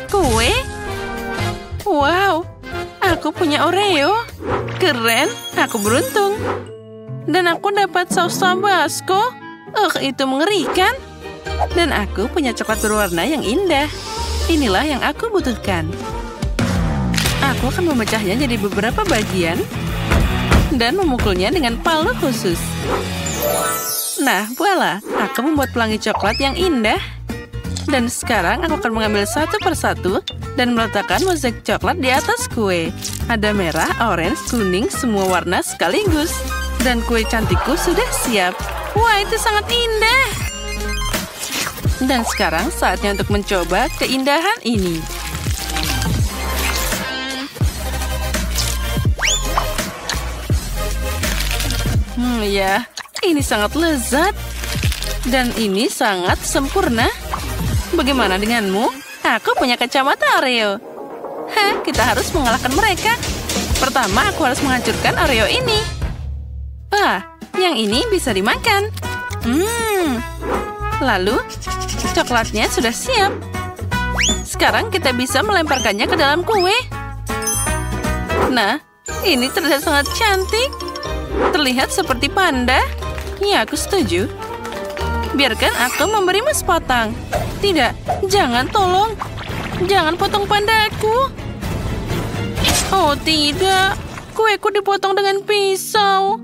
Kue? Wow, aku punya Oreo. Keren, aku beruntung. Dan aku dapat saus Tabasco. Itu mengerikan. Dan aku punya coklat berwarna yang indah. Inilah yang aku butuhkan. Aku akan memecahnya jadi beberapa bagian dan memukulnya dengan palu khusus. Nah, voila, aku membuat pelangi coklat yang indah. Dan sekarang aku akan mengambil satu persatu dan meletakkan mozaik coklat di atas kue. Ada merah, orange, kuning, semua warna sekaligus. Dan kue cantikku sudah siap. Wah, itu sangat indah. Dan sekarang saatnya untuk mencoba keindahan ini. Ya, ini sangat lezat. Dan ini sangat sempurna. Bagaimana denganmu? Aku punya kacamata Oreo. Kita harus mengalahkan mereka. Pertama, aku harus menghancurkan Oreo ini. Yang ini bisa dimakan. Lalu, coklatnya sudah siap. Sekarang kita bisa melemparkannya ke dalam kue. Nah, ini terlihat sangat cantik. Terlihat seperti panda. Ya, aku setuju. Biarkan aku memberimu sepotong. Tidak, jangan, tolong. Jangan potong pandaku. Oh, tidak. Kueku dipotong dengan pisau.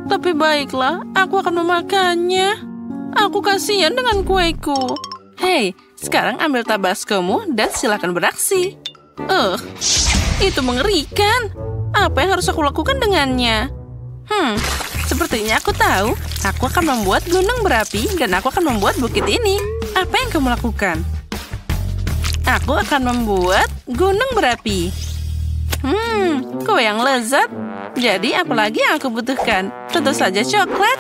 Tapi baiklah, aku akan memakannya. Aku kasihan dengan kueku. Hei, sekarang ambil tabascomu dan silakan beraksi. Itu mengerikan. Apa yang harus aku lakukan dengannya? Sepertinya aku tahu. Aku akan membuat gunung berapi dan aku akan membuat bukit ini. Apa yang kamu lakukan? Aku akan membuat gunung berapi. Kue yang lezat. Jadi apalagi yang aku butuhkan? Tentu saja coklat.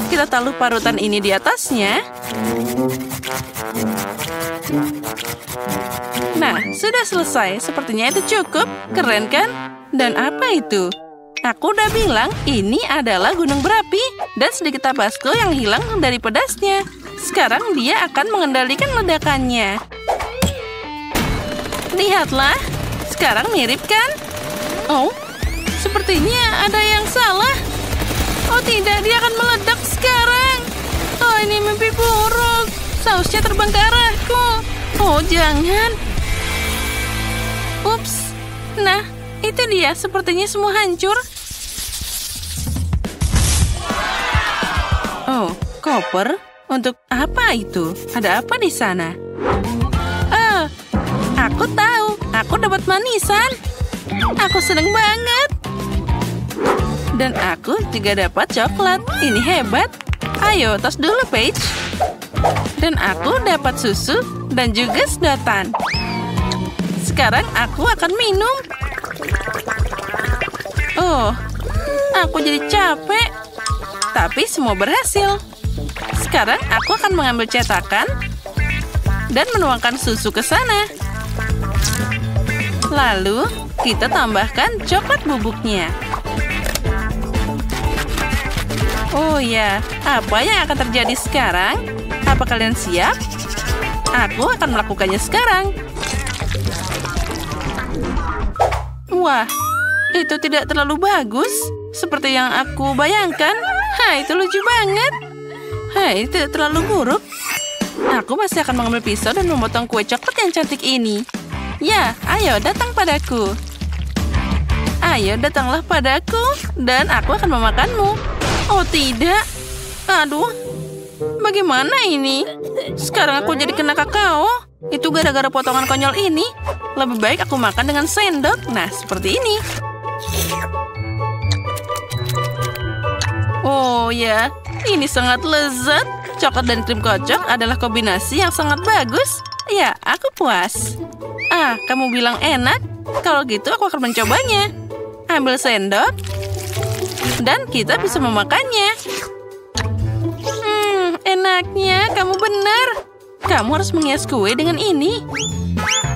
Kita taruh parutan ini di atasnya. Nah, sudah selesai. Sepertinya itu cukup. Keren kan? Dan apa itu? Aku udah bilang ini adalah gunung berapi dan sedikit tabasco yang hilang dari pedasnya. Sekarang dia akan mengendalikan ledakannya. Lihatlah. Sekarang mirip kan? Oh, sepertinya ada yang salah. Oh tidak, dia akan meledak sekarang. Oh, ini mimpi buruk. Sausnya terbang ke arahku. Oh, jangan. Ups. Nah, itu dia. Sepertinya semua hancur. Oh, koper? Untuk apa itu? Ada apa di sana? Aku tahu. Aku dapat manisan. Aku seneng banget. Dan aku juga dapat coklat. Ini hebat. Ayo, tos dulu, Paige. Dan aku dapat susu dan juga sedotan. Sekarang aku akan minum. Oh, aku jadi capek. Tapi semua berhasil. Sekarang aku akan mengambil cetakan dan menuangkan susu ke sana. Lalu, kita tambahkan coklat bubuknya. Oh ya, apa yang akan terjadi sekarang? Apa kalian siap? Aku akan melakukannya sekarang. Wah, itu tidak terlalu bagus. Seperti yang aku bayangkan. Itu lucu banget. Itu terlalu buruk. Aku masih akan mengambil pisau dan memotong kue coklat yang cantik ini. Ya, ayo datang padaku. Ayo datanglah padaku dan aku akan memakanmu. Oh tidak. Aduh. Bagaimana ini? Sekarang aku jadi kena kakao. Itu gara-gara potongan konyol ini. Lebih baik aku makan dengan sendok. Nah, seperti ini. Oh ya, ini sangat lezat. Coklat dan krim kocok adalah kombinasi yang sangat bagus. Ya, aku puas. Kamu bilang enak? Kalau gitu aku akan mencobanya. Ambil sendok. Dan kita bisa memakannya. Enaknya, kamu benar. Kamu harus menghias kue dengan ini.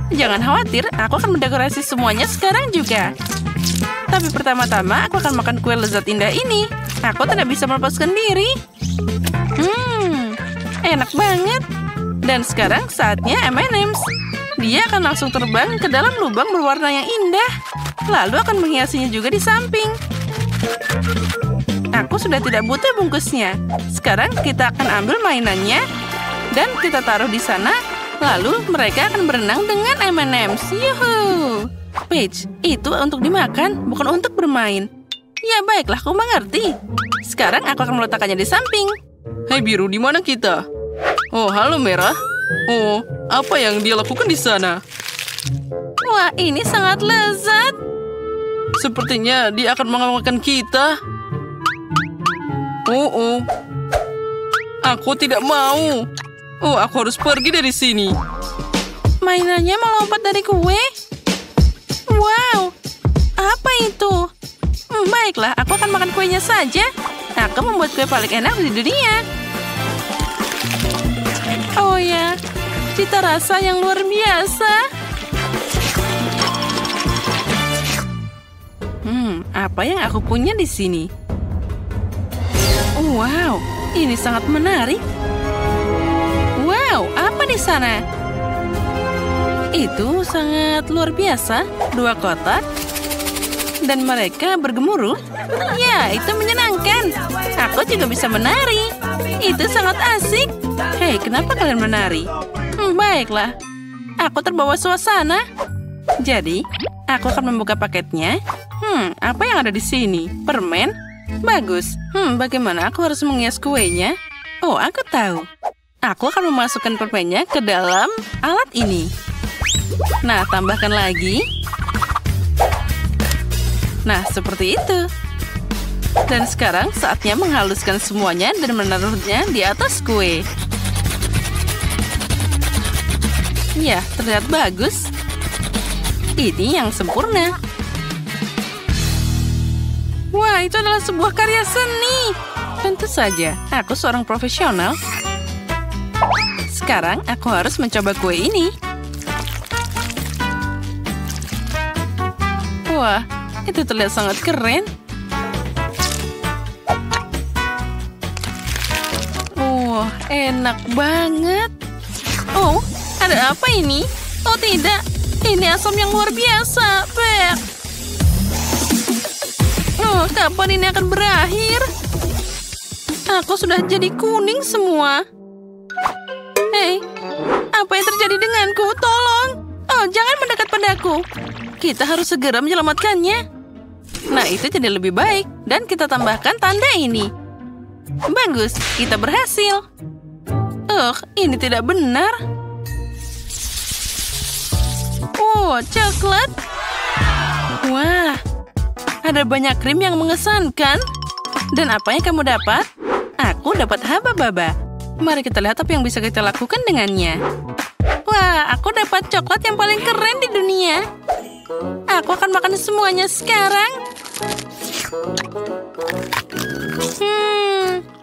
Jangan khawatir, aku akan mendekorasi semuanya sekarang juga. Tapi pertama-tama aku akan makan kue lezat indah ini. Aku tidak bisa melepaskan diri. Enak banget. Dan sekarang saatnya M&M's. Dia akan langsung terbang ke dalam lubang berwarna yang indah. Lalu akan menghiasinya juga di samping. Aku sudah tidak butuh bungkusnya. Sekarang kita akan ambil mainannya dan kita taruh di sana. Lalu mereka akan berenang dengan M&M's. Yuhu! Peach, itu untuk dimakan, bukan untuk bermain. Ya baiklah, aku mengerti. Sekarang aku akan meletakkannya di samping. Hai biru, di mana kita? Oh, halo merah. Oh, apa yang dia lakukan di sana? Wah, ini sangat lezat. Sepertinya dia akan mengamalkan kita. Oh. Aku tidak mau. Oh, aku harus pergi dari sini. Mainannya melompat dari kue? Wow, apa itu? Baiklah, aku akan makan kuenya saja. Aku membuat kue paling enak di dunia. Oh ya, cita rasa yang luar biasa. Apa yang aku punya di sini? Wow, ini sangat menarik. Wow, apa di sana? Itu sangat luar biasa. 2 kotak. Dan mereka bergemuruh. Ya, itu menyenangkan. Aku juga bisa menari. Itu sangat asik. Hei, kenapa kalian menari? Baiklah. Aku terbawa suasana. Jadi, aku akan membuka paketnya. Apa yang ada di sini? Permen? Bagus. Bagaimana aku harus menghias kuenya? Oh, aku tahu. Aku akan memasukkan permennya ke dalam alat ini. Nah, tambahkan lagi. Nah, seperti itu. Dan sekarang saatnya menghaluskan semuanya dan menaruhnya di atas kue. Ya, terlihat bagus. Ini yang sempurna. Wah, itu adalah sebuah karya seni. Tentu saja, aku seorang profesional. Sekarang aku harus mencoba kue ini. Wah, itu terlihat sangat keren. Wah, enak banget. Oh, ada apa ini? Oh tidak, ini asam yang luar biasa. Bek. Oh, kapan ini akan berakhir? Aku sudah jadi kuning semua. Hei, apa yang terjadi denganku? Tolong. Oh, jangan mendekat padaku. Kita harus segera menyelamatkannya. Nah, itu jadi lebih baik. Dan kita tambahkan tanda ini. Bagus, kita berhasil. Ini tidak benar. Oh, coklat. Wah, ada banyak krim yang mengesankan. Dan apa yang kamu dapat? Aku dapat haba-baba. Mari kita lihat apa yang bisa kita lakukan dengannya. Wah, aku dapat coklat yang paling keren di dunia. Aku akan makan semuanya sekarang.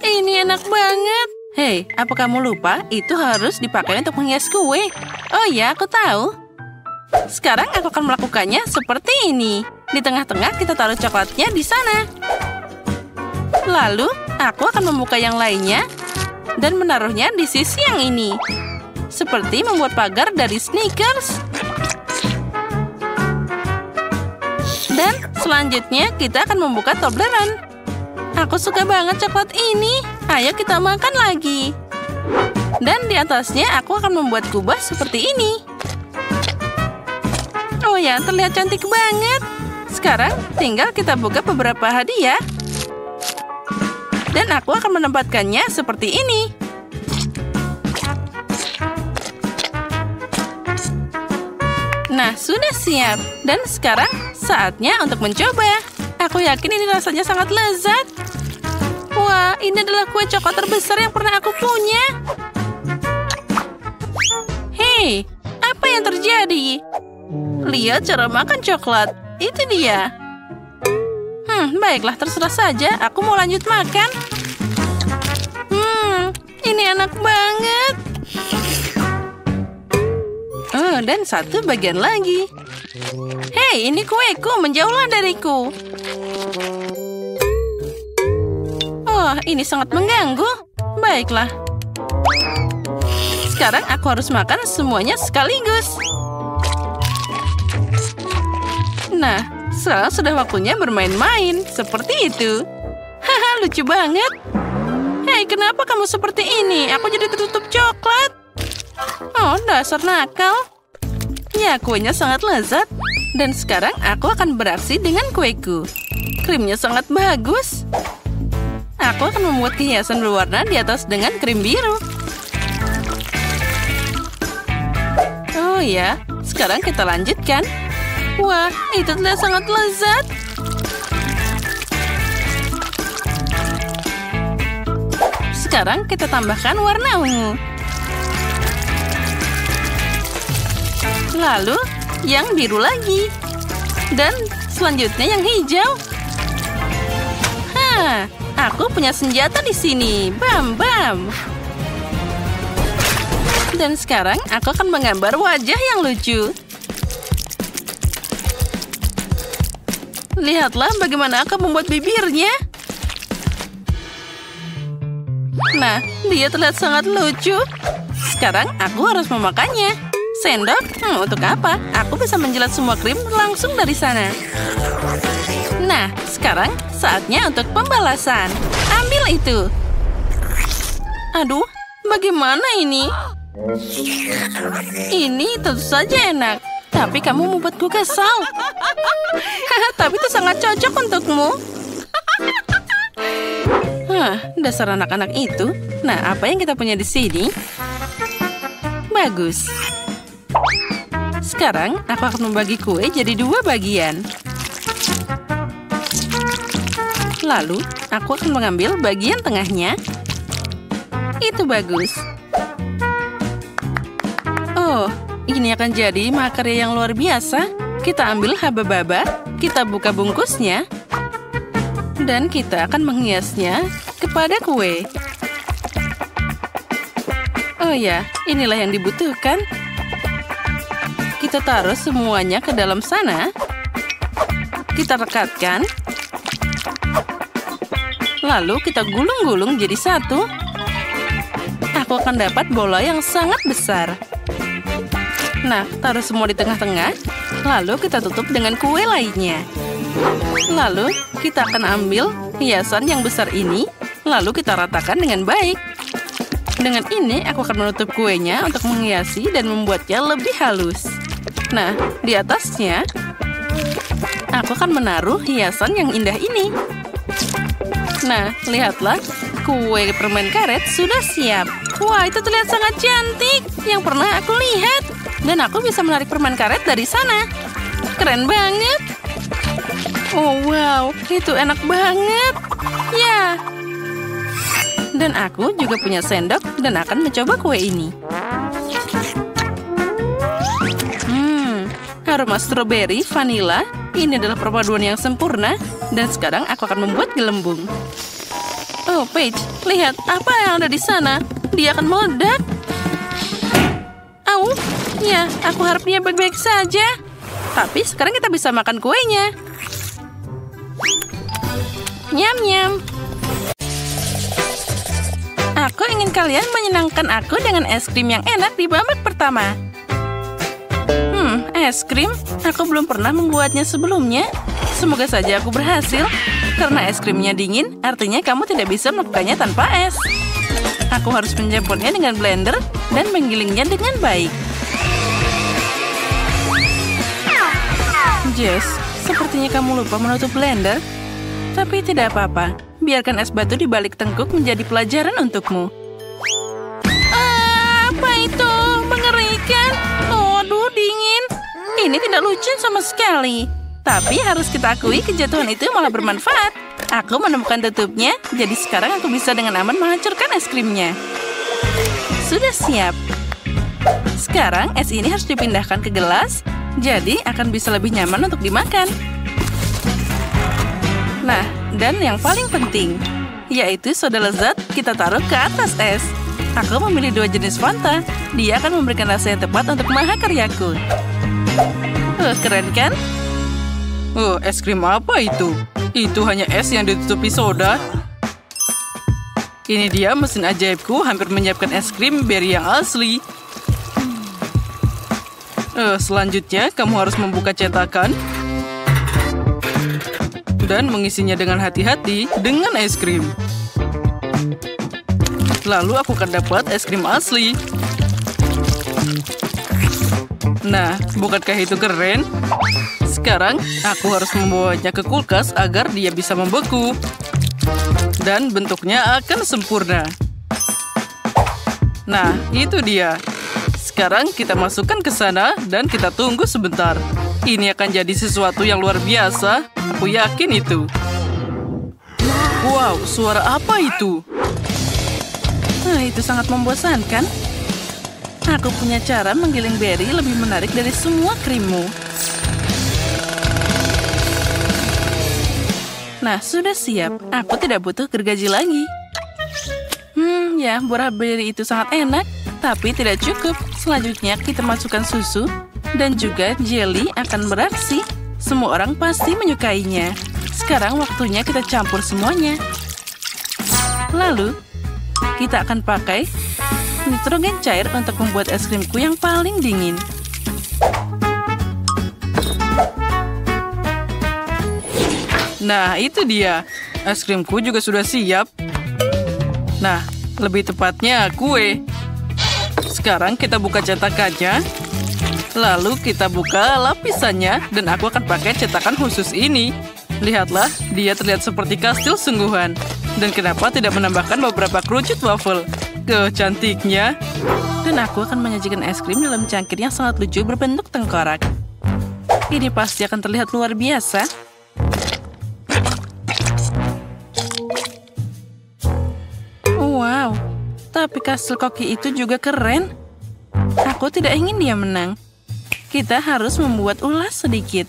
Ini enak banget. Hei, apa kamu lupa? Itu harus dipakai untuk menghias kue. Oh ya, aku tahu. Sekarang aku akan melakukannya seperti ini. Di tengah-tengah kita taruh coklatnya di sana. Lalu, aku akan membuka yang lainnya dan menaruhnya di sisi yang ini. Seperti membuat pagar dari Snickers. Dan selanjutnya kita akan membuka Toblerone. Aku suka banget coklat ini. Ayo kita makan lagi. Dan di atasnya aku akan membuat kubah seperti ini. Oh ya, terlihat cantik banget. Sekarang tinggal kita buka beberapa hadiah. Dan aku akan menempatkannya seperti ini. Nah, sudah siap. Dan sekarang saatnya untuk mencoba. Aku yakin ini rasanya sangat lezat. Wah, ini adalah kue coklat terbesar yang pernah aku punya. Hei, apa yang terjadi? Lihat cara makan coklat. Itu dia. Baiklah, terserah saja. Aku mau lanjut makan. Ini enak banget. Dan satu bagian lagi. Hei, ini kueku. Menjauhlah dariku. Oh, ini sangat mengganggu. Baiklah. Sekarang aku harus makan semuanya sekaligus. Nah, sekarang sudah waktunya bermain-main. Seperti itu. Haha, lucu banget. Hei, kenapa kamu seperti ini? Aku jadi tertutup coklat. Oh, dasar nakal. Ya, kuenya sangat lezat. Dan sekarang aku akan beraksi dengan kueku. Krimnya sangat bagus. Aku akan membuat hiasan berwarna di atas dengan krim biru. Oh ya, sekarang kita lanjutkan. Wah, itu terlihat sangat lezat. Sekarang kita tambahkan warna ungu. Lalu, yang biru lagi. Dan selanjutnya yang hijau. Hah, aku punya senjata di sini. Bam, bam. Dan sekarang aku akan menggambar wajah yang lucu. Lihatlah bagaimana aku membuat bibirnya. Nah, dia terlihat sangat lucu. Sekarang aku harus memakannya. Sendok? Untuk apa? Aku bisa menjilat semua krim langsung dari sana. Nah, sekarang saatnya untuk pembalasan. Ambil itu. Aduh, bagaimana ini? Ini tentu saja enak. Tapi kamu membuatku kesal. Tapi itu sangat cocok untukmu. Dasar anak-anak itu. Nah, apa yang kita punya di sini? Bagus. Sekarang, aku akan membagi kue jadi 2 bagian. Lalu, aku akan mengambil bagian tengahnya. Itu bagus. Oh, ini akan jadi makarya yang luar biasa. Kita ambil haba-baba, kita buka bungkusnya, dan kita akan menghiasnya kepada kue. Oh ya, inilah yang dibutuhkan. Kita taruh semuanya ke dalam sana. Kita rekatkan. Lalu kita gulung-gulung jadi satu. Aku akan dapat bola yang sangat besar. Nah, taruh semua di tengah-tengah. Lalu kita tutup dengan kue lainnya. Lalu kita akan ambil hiasan yang besar ini. Lalu kita ratakan dengan baik. Dengan ini aku akan menutup kuenya untuk menghiasi dan membuatnya lebih halus. Nah, di atasnya, aku akan menaruh hiasan yang indah ini. Nah, lihatlah, kue permen karet sudah siap. Wah, itu terlihat sangat cantik yang pernah aku lihat. Dan aku bisa menarik permen karet dari sana. Keren banget. Oh, wow, itu enak banget. Ya. Dan aku juga punya sendok dan akan mencoba kue ini. Aroma stroberi, vanila, ini adalah perpaduan yang sempurna. Dan sekarang aku akan membuat gelembung. Oh, Paige, lihat apa yang ada di sana. Dia akan meledak. Au, ya, aku harap dia baik-baik saja. Tapi sekarang kita bisa makan kuenya. Nyam-nyam. Aku ingin kalian menyenangkan aku dengan es krim yang enak di babak pertama. Es krim? Aku belum pernah membuatnya sebelumnya. Semoga saja aku berhasil. Karena es krimnya dingin, artinya kamu tidak bisa melakukannya tanpa es. Aku harus mencampurnya dengan blender dan menggilingnya dengan baik. Jess, sepertinya kamu lupa menutup blender. Tapi tidak apa-apa. Biarkan es batu di balik tengkuk menjadi pelajaran untukmu. Apa itu? Mengerikan. Oh, aduh, dingin. Ini tidak lucu sama sekali. Tapi harus kita akui kejatuhan itu malah bermanfaat. Aku menemukan tutupnya, jadi sekarang aku bisa dengan aman menghancurkan es krimnya. Sudah siap. Sekarang es ini harus dipindahkan ke gelas, jadi akan bisa lebih nyaman untuk dimakan. Nah, dan yang paling penting, yaitu soda lezat kita taruh ke atas es. Aku memilih 2 jenis Fanta. Dia akan memberikan rasa yang tepat untuk mahakaryaku. Keren kan? Es krim apa itu? Itu hanya es yang ditutupi soda. Ini dia mesin ajaibku hampir menyiapkan es krim berry yang asli. Selanjutnya, kamu harus membuka cetakan dan mengisinya dengan hati-hati dengan es krim. Lalu aku akan dapat es krim asli. Nah, bukankah itu keren? Sekarang, aku harus membawanya ke kulkas agar dia bisa membeku. Dan bentuknya akan sempurna. Nah, itu dia. Sekarang kita masukkan ke sana dan kita tunggu sebentar. Ini akan jadi sesuatu yang luar biasa. Aku yakin itu. Wow, suara apa itu? Itu sangat membosankan. Aku punya cara menggiling berry lebih menarik dari semua krimmu. Nah, sudah siap. Aku tidak butuh gergaji lagi. Ya, buah berry itu sangat enak, tapi tidak cukup. Selanjutnya, kita masukkan susu dan juga jelly akan beraksi. Semua orang pasti menyukainya. Sekarang waktunya kita campur semuanya. Lalu, kita akan pakai nitrogen cair untuk membuat es krimku yang paling dingin. Nah, itu dia. Es krimku juga sudah siap. Nah, lebih tepatnya kue. Sekarang kita buka cetakannya. Lalu kita buka lapisannya dan aku akan pakai cetakan khusus ini. Lihatlah, dia terlihat seperti kastil sungguhan. Dan kenapa tidak menambahkan beberapa kerucut waffle? Cantiknya. Dan aku akan menyajikan es krim dalam cangkir yang sangat lucu berbentuk tengkorak. Ini pasti akan terlihat luar biasa. Wow, tapi kastil koki itu juga keren. Aku tidak ingin dia menang. Kita harus membuat ulas sedikit.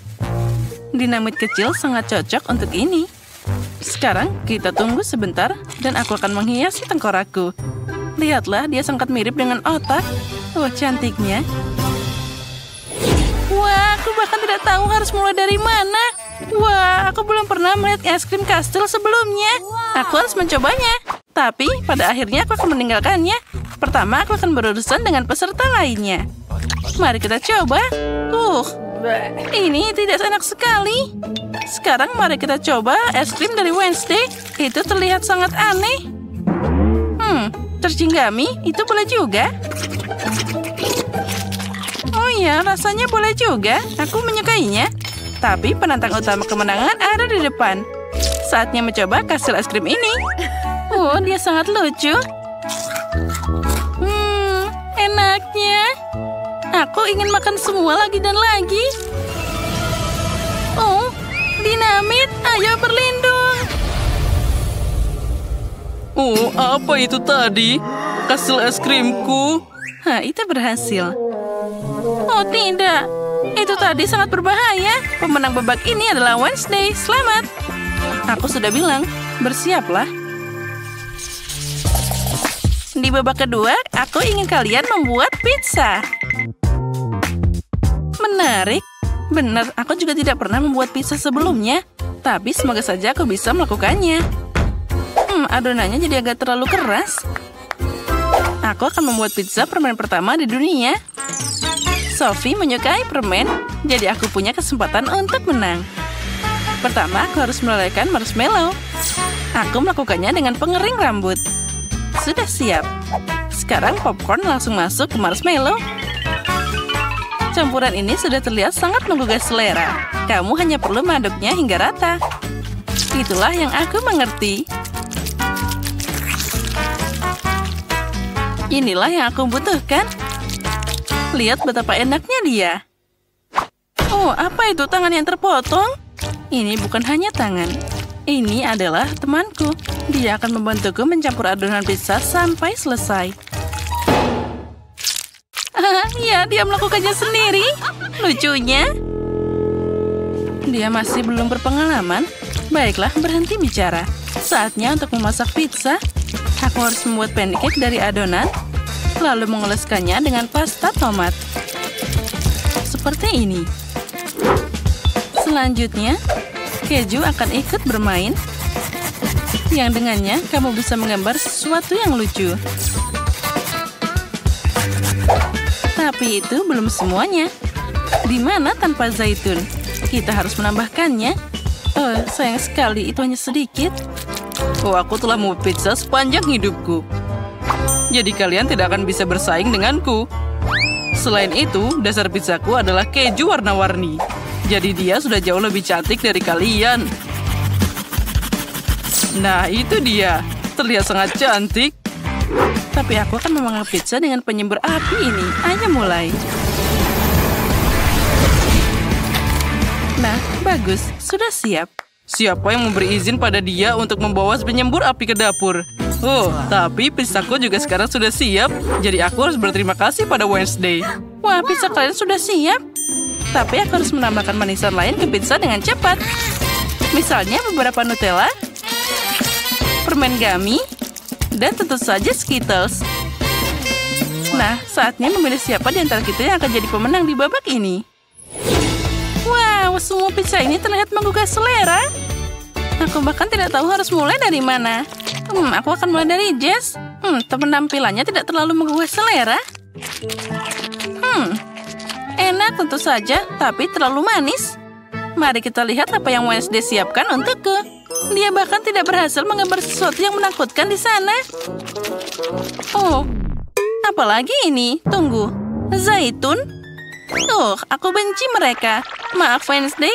Dinamit kecil sangat cocok untuk ini. Sekarang kita tunggu sebentar dan aku akan menghiasi tengkorakku. Lihatlah, dia sangat mirip dengan otak. Cantiknya. Wah, aku bahkan tidak tahu harus mulai dari mana. Wah, aku belum pernah melihat es krim kastil sebelumnya. Aku harus mencobanya. Tapi, pada akhirnya aku akan meninggalkannya. Pertama, aku akan berurusan dengan peserta lainnya. Mari kita coba. Ini tidak enak sekali. Sekarang mari kita coba es krim dari Wednesday. Itu terlihat sangat aneh. Tercinggami, itu boleh juga. Oh ya, rasanya boleh juga. Aku menyukainya. Tapi penantang utama kemenangan ada di depan. Saatnya mencoba kastil es krim ini. Dia sangat lucu. Enaknya. Aku ingin makan semua lagi dan lagi. Dinamit, ayo berlindung. Apa itu tadi? Kastil es krimku. Itu berhasil. Tidak. Itu tadi sangat berbahaya. Pemenang babak ini adalah Wednesday. Selamat. Aku sudah bilang, bersiaplah. Di babak kedua, aku ingin kalian membuat pizza. Menarik. Benar, aku juga tidak pernah membuat pizza sebelumnya. Tapi semoga saja aku bisa melakukannya. Adonannya jadi agak terlalu keras. Aku akan membuat pizza permen pertama di dunia. Sophie menyukai permen, jadi aku punya kesempatan untuk menang. Pertama, aku harus melelehkan marshmallow. Aku melakukannya dengan pengering rambut. Sudah siap. Sekarang popcorn langsung masuk ke marshmallow. Campuran ini sudah terlihat sangat menggugah selera. Kamu hanya perlu mengaduknya hingga rata. Itulah yang aku mengerti. Inilah yang aku butuhkan. Lihat betapa enaknya dia. Apa itu tangan yang terpotong? Ini bukan hanya tangan. Ini adalah temanku. Dia akan membantuku mencampur adonan pizza sampai selesai. Ya, dia melakukannya sendiri. Lucunya. Dia masih belum berpengalaman. Baiklah, berhenti bicara. Saatnya untuk memasak pizza. Aku harus membuat pancake dari adonan, lalu mengoleskannya dengan pasta tomat. Seperti ini. Selanjutnya, keju akan ikut bermain. yang dengannya kamu bisa menggambar sesuatu yang lucu. Tapi itu belum semuanya. Di mana tanpa zaitun? Kita harus menambahkannya. Oh, sayang sekali, itu hanya sedikit. Oh, aku telah membuat pizza sepanjang hidupku. Jadi kalian tidak akan bisa bersaing denganku. Selain itu, dasar pizzaku adalah keju warna-warni. Jadi dia sudah jauh lebih cantik dari kalian. Nah, itu dia. Terlihat sangat cantik. Tapi aku akan memanggang pizza dengan penyembur api ini. Ayo mulai. Nah, bagus. Sudah siap. Siapa yang memberi izin pada dia untuk membawa penyembur api ke dapur? Oh, tapi pizzaku juga sekarang sudah siap. Jadi aku harus berterima kasih pada Wednesday. Wah, pizza kalian sudah siap. Tapi aku harus menambahkan manisan lain ke pizza dengan cepat. Misalnya beberapa Nutella, permen gummy, dan tentu saja Skittles. Nah, saatnya memilih siapa di antara kita yang akan jadi pemenang di babak ini. Wow, semua pizza ini terlihat menggugah selera. Aku bahkan tidak tahu harus mulai dari mana. Aku akan mulai dari Jess. Penampilannya tidak terlalu menggugah selera. Enak tentu saja, tapi terlalu manis. Mari kita lihat apa yang Wednesday siapkan untukku. Dia bahkan tidak berhasil menggambar sesuatu yang menakutkan di sana. Oh, apalagi ini? Tunggu, zaitun? Oh, aku benci mereka. Maaf, Wednesday.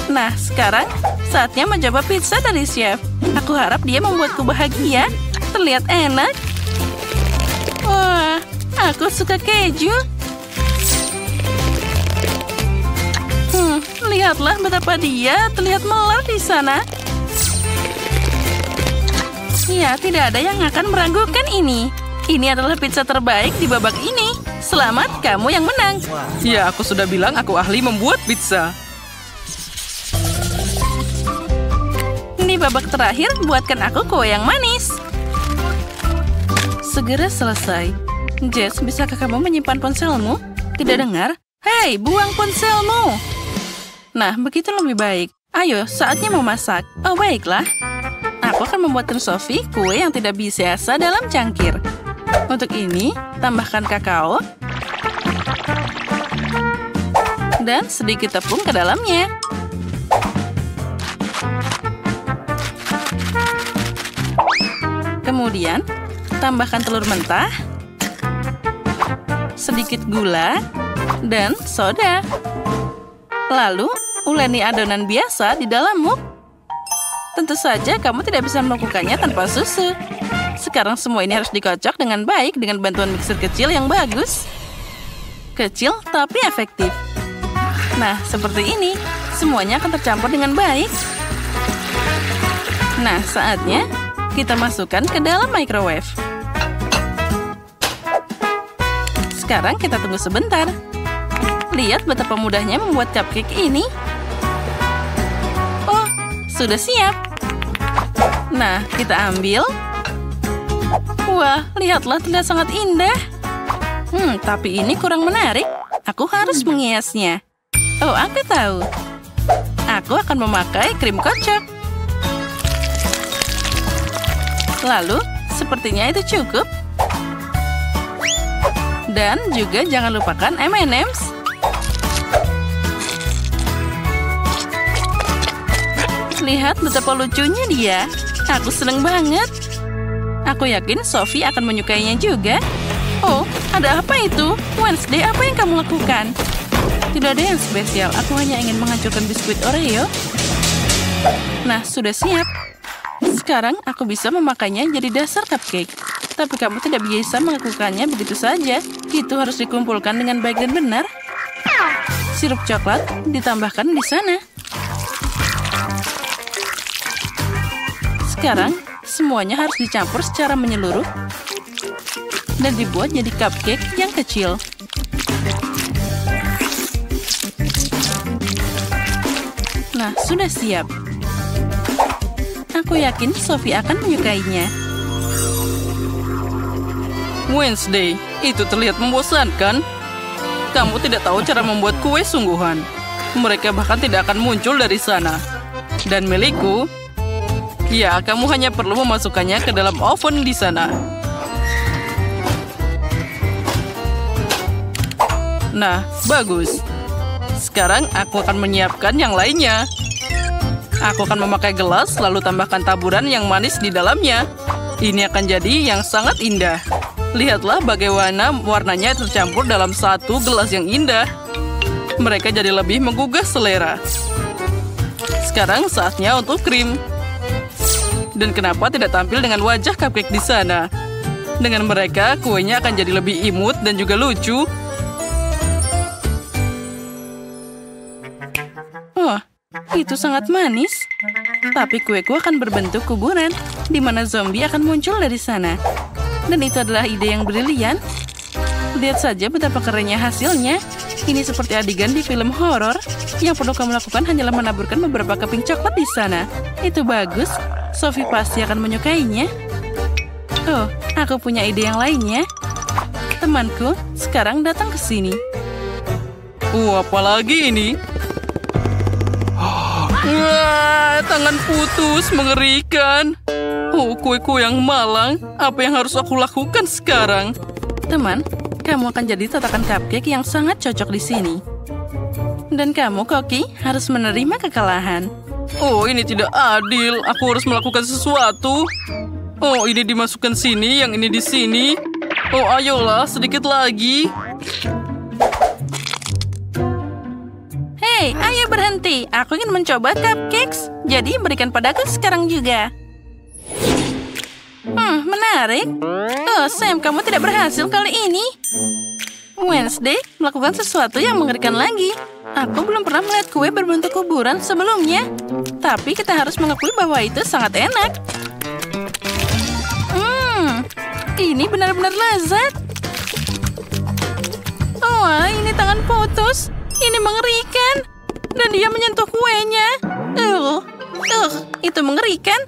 Nah, sekarang saatnya mencoba pizza dari chef. Aku harap dia membuatku bahagia. Terlihat enak. Wah, aku suka keju. Lihatlah betapa dia terlihat melar di sana. Ya, tidak ada yang akan meragukan ini. Ini adalah pizza terbaik di babak ini. Selamat, kamu yang menang. Ya, aku sudah bilang aku ahli membuat pizza. Di babak terakhir, buatkan aku kue yang manis. Segera selesai. Jess, bisakah kamu menyimpan ponselmu? Tidak dengar? Hei, buang ponselmu. Nah, begitu lebih baik. Ayo, saatnya memasak. Oh, baiklah. Aku akan membuatkan Sophie kue yang tidak biasa dalam cangkir. Untuk ini, tambahkan kakao dan sedikit tepung ke dalamnya. Kemudian, tambahkan telur mentah, sedikit gula, dan soda. Lalu, uleni adonan biasa di dalam muk. Tentu saja kamu tidak bisa melakukannya tanpa susu. Sekarang semua ini harus dikocok dengan baik dengan bantuan mixer kecil yang bagus. Kecil tapi efektif. Nah, seperti ini. Semuanya akan tercampur dengan baik. Nah, saatnya kita masukkan ke dalam microwave. Sekarang kita tunggu sebentar. Lihat betapa mudahnya membuat cupcake ini. Oh, sudah siap. Nah, kita ambil. Wah, lihatlah, terlihat sangat indah. Tapi ini kurang menarik. Aku harus menghiasnya. Oh, aku tahu. Aku akan memakai krim kocok. Lalu, sepertinya itu cukup. Dan juga jangan lupakan M&M's. Lihat betapa lucunya dia. Aku seneng banget. Aku yakin Sophie akan menyukainya juga. Oh, ada apa itu? Wednesday, apa yang kamu lakukan? Tidak ada yang spesial. Aku hanya ingin menghancurkan biskuit Oreo. Nah, sudah siap. Sekarang aku bisa memakainya jadi dasar cupcake. Tapi kamu tidak bisa melakukannya begitu saja. Itu harus dikumpulkan dengan baik dan benar. Sirup coklat ditambahkan di sana. Sekarang, semuanya harus dicampur secara menyeluruh dan dibuat jadi cupcake yang kecil. Nah, sudah siap. Aku yakin Sophie akan menyukainya. Wednesday, itu terlihat membosankan. Kamu tidak tahu cara membuat kue sungguhan. Mereka bahkan tidak akan muncul dari sana. Dan milikku, Ya, kamu hanya perlu memasukkannya ke dalam oven di sana. Nah, bagus. Sekarang aku akan menyiapkan yang lainnya. Aku akan memakai gelas, lalu tambahkan taburan yang manis di dalamnya. Ini akan jadi yang sangat indah. Lihatlah bagaimana warnanya tercampur dalam satu gelas yang indah. Mereka jadi lebih menggugah selera. Sekarang saatnya untuk krim. Dan kenapa tidak tampil dengan wajah cupcake di sana? Dengan mereka, kuenya akan jadi lebih imut dan juga lucu. Wah, itu sangat manis. Tapi kueku akan berbentuk kuburan, di mana zombie akan muncul dari sana. Dan itu adalah ide yang brilian. Lihat saja betapa kerennya hasilnya. Ini seperti adegan di film horor. Yang perlu kamu lakukan hanyalah menaburkan beberapa keping coklat di sana. Itu bagus. Sophie pasti akan menyukainya. Oh, aku punya ide yang lainnya. Temanku, sekarang datang ke sini. Apalagi ini? Wah, tangan putus, mengerikan. Kueku yang malang. Apa yang harus aku lakukan sekarang? Teman, kamu akan jadi tatakan cupcake yang sangat cocok di sini. Dan kamu, Koki, harus menerima kekalahan. Oh, ini tidak adil. Aku harus melakukan sesuatu. Oh, ini dimasukkan sini, yang ini di sini. Oh, ayolah, sedikit lagi. Hei, ayo berhenti. Aku ingin mencoba cupcakes. Jadi berikan padaku sekarang juga. Menarik. Oh, Sam, kamu tidak berhasil kali ini. Wednesday melakukan sesuatu yang mengerikan lagi. Aku belum pernah melihat kue berbentuk kuburan sebelumnya. Tapi kita harus mengakui bahwa itu sangat enak. Ini benar-benar lezat. Oh, ini tangan putus. Ini mengerikan. Dan dia menyentuh kuenya. Itu mengerikan.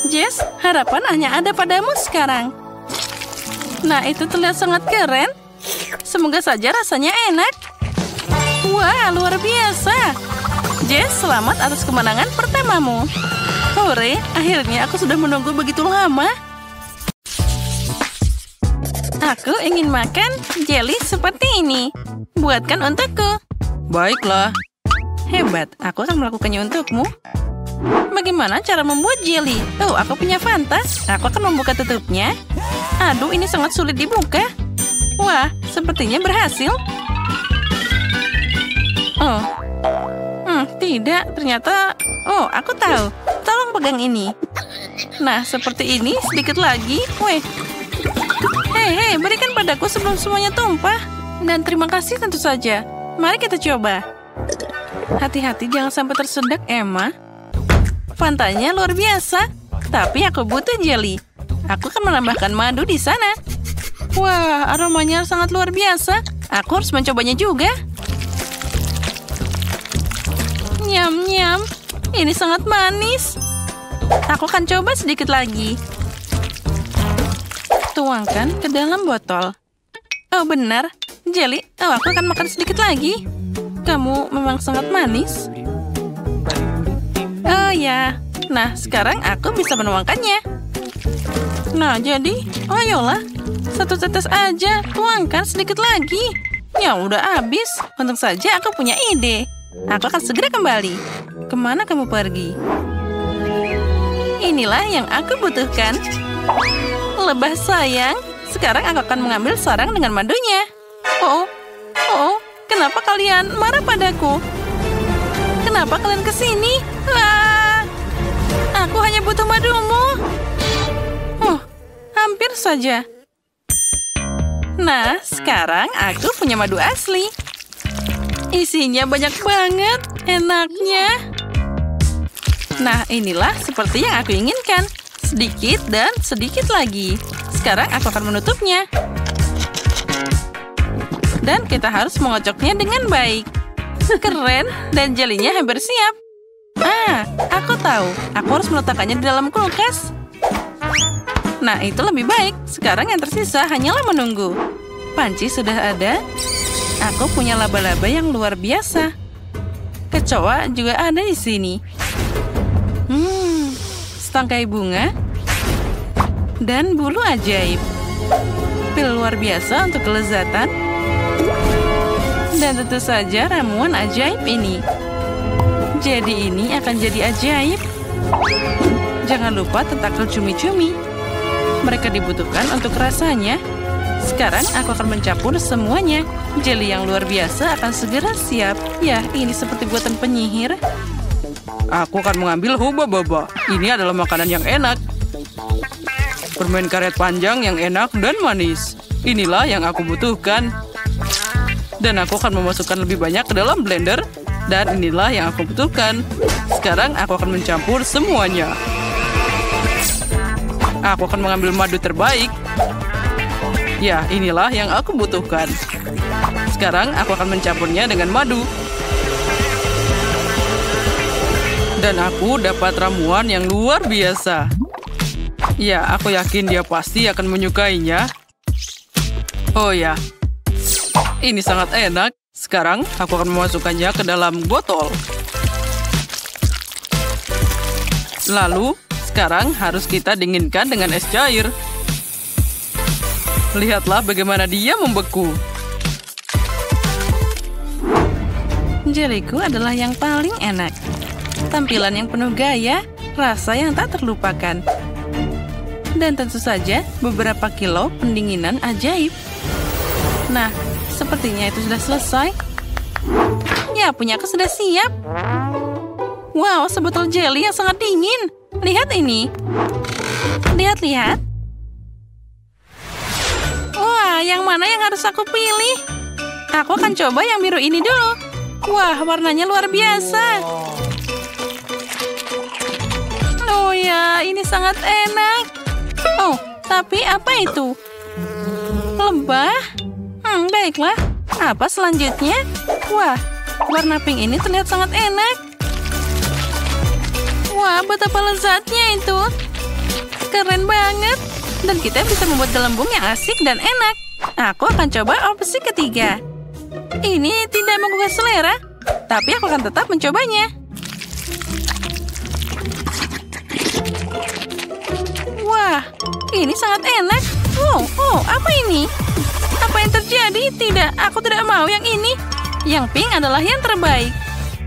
Jess, harapan hanya ada padamu sekarang. Nah, itu terlihat sangat keren. Semoga saja rasanya enak. Wah, luar biasa. Jess, selamat atas kemenangan pertamamu. Hore, akhirnya aku sudah menunggu begitu lama. Aku ingin makan jelly seperti ini. Buatkan untukku. Baiklah. Hebat, aku akan melakukannya untukmu. Bagaimana cara membuat jelly? Oh, aku punya fantas. Aku akan membuka tutupnya. Aduh, ini sangat sulit dibuka. Wah, sepertinya berhasil. Oh, tidak. Ternyata, aku tahu. Tolong pegang ini. Nah, seperti ini. Sedikit lagi. Weh. Hei, berikan padaku sebelum semuanya tumpah. Dan terima kasih tentu saja. Mari kita coba. Hati-hati jangan sampai tersedak, Emma. Fantanya luar biasa. Tapi aku butuh jelly. Aku akan menambahkan madu di sana. Wah, aromanya sangat luar biasa. Aku harus mencobanya juga. Nyam-nyam. Ini sangat manis. Aku akan coba sedikit lagi. Tuangkan ke dalam botol. Oh, benar. Jelly. Oh, aku akan makan sedikit lagi. Kamu memang sangat manis. Oh ya. Nah, sekarang aku bisa menuangkannya. Nah, jadi, ayolah. Satu tetes aja. Tuangkan sedikit lagi. Ya, udah habis. Untung saja aku punya ide. Aku akan segera kembali. Kemana kamu pergi? Inilah yang aku butuhkan. Lebah sayang. Sekarang aku akan mengambil sarang dengan madunya. Kenapa kalian marah padaku? Kenapa kalian kesini? Aku hanya butuh madumu. Hampir saja. Nah, sekarang aku punya madu asli. Isinya banyak banget. Enaknya. Nah, inilah seperti yang aku inginkan. Sedikit dan sedikit lagi. Sekarang aku akan menutupnya. Dan kita harus mengocoknya dengan baik. Keren, dan jelinya hampir siap. Aku tahu. Aku harus meletakkannya di dalam kulkas. Nah, itu lebih baik. Sekarang yang tersisa hanyalah menunggu. Panci sudah ada. Aku punya laba-laba yang luar biasa. Kecoa juga ada di sini. setangkai bunga, dan bulu ajaib. Pil luar biasa untuk kelezatan. Dan tentu saja ramuan ajaib ini. Jadi ini akan jadi ajaib. Jangan lupa tentakel cumi-cumi. Mereka dibutuhkan untuk rasanya. Sekarang aku akan mencampur semuanya. Jeli yang luar biasa akan segera siap. Ya, ini seperti buatan penyihir. Aku akan mengambil huba-baba. Ini adalah makanan yang enak. Permen karet panjang yang enak dan manis. Inilah yang aku butuhkan. Dan aku akan memasukkan lebih banyak ke dalam blender. Dan inilah yang aku butuhkan. Sekarang aku akan mencampur semuanya. Aku akan mengambil madu terbaik. Ya, inilah yang aku butuhkan. Sekarang aku akan mencampurnya dengan madu. Dan aku dapat ramuan yang luar biasa. Ya, aku yakin dia pasti akan menyukainya. Oh ya, ini sangat enak. Sekarang aku akan memasukkannya ke dalam botol. Lalu, sekarang harus kita dinginkan dengan es cair. Lihatlah bagaimana dia membeku. Jeliku adalah yang paling enak. Tampilan yang penuh gaya, rasa yang tak terlupakan. Dan tentu saja beberapa kilo pendinginan ajaib. Nah, sepertinya itu sudah selesai. Ya, punyaku sudah siap. Wow, sebotol jelly yang sangat dingin. Lihat ini. Lihat-lihat. Wah, yang mana yang harus aku pilih? Aku akan coba yang biru ini dulu. Wah, warnanya luar biasa. Oh ya, ini sangat enak. Oh, tapi apa itu? Lebah? Baiklah. Apa selanjutnya? Wah, warna pink ini terlihat sangat enak. Wah, betapa lezatnya itu. Keren banget. Dan kita bisa membuat gelembung yang asik dan enak. Aku akan coba opsi ketiga. Ini tidak menggugah selera, tapi aku akan tetap mencobanya. Wah, ini sangat enak. Oh, apa ini? Apa yang terjadi? Tidak, aku tidak mau yang ini. Yang pink adalah yang terbaik.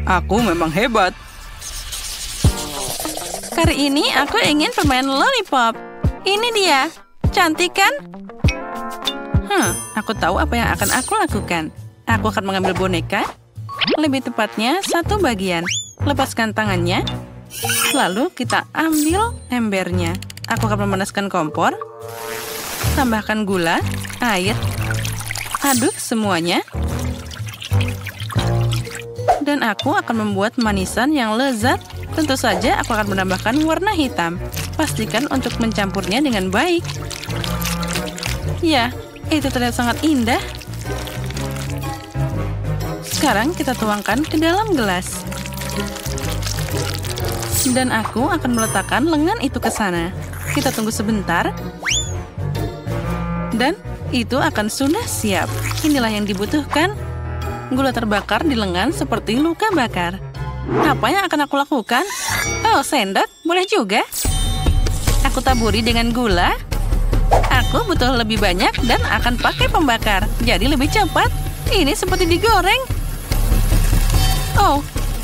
Aku memang hebat. Kali ini aku ingin permen lollipop. Ini dia. Cantik kan? Aku tahu apa yang akan aku lakukan. Aku akan mengambil boneka. Lebih tepatnya satu bagian. Lepaskan tangannya. Lalu kita ambil embernya. Aku akan memanaskan kompor. Tambahkan gula, air. Aduk semuanya. Dan aku akan membuat manisan yang lezat. Tentu saja aku akan menambahkan warna hitam. Pastikan untuk mencampurnya dengan baik. Ya, itu terlihat sangat indah. Sekarang kita tuangkan ke dalam gelas. Dan aku akan meletakkan lengan itu ke sana. Kita tunggu sebentar. Dan itu akan sudah siap. Inilah yang dibutuhkan. Gula terbakar di lengan seperti luka bakar. Apa yang akan aku lakukan? Oh, sendok. Boleh juga. Aku taburi dengan gula. Aku butuh lebih banyak dan akan pakai pembakar. Jadi lebih cepat. Ini seperti digoreng. Oh,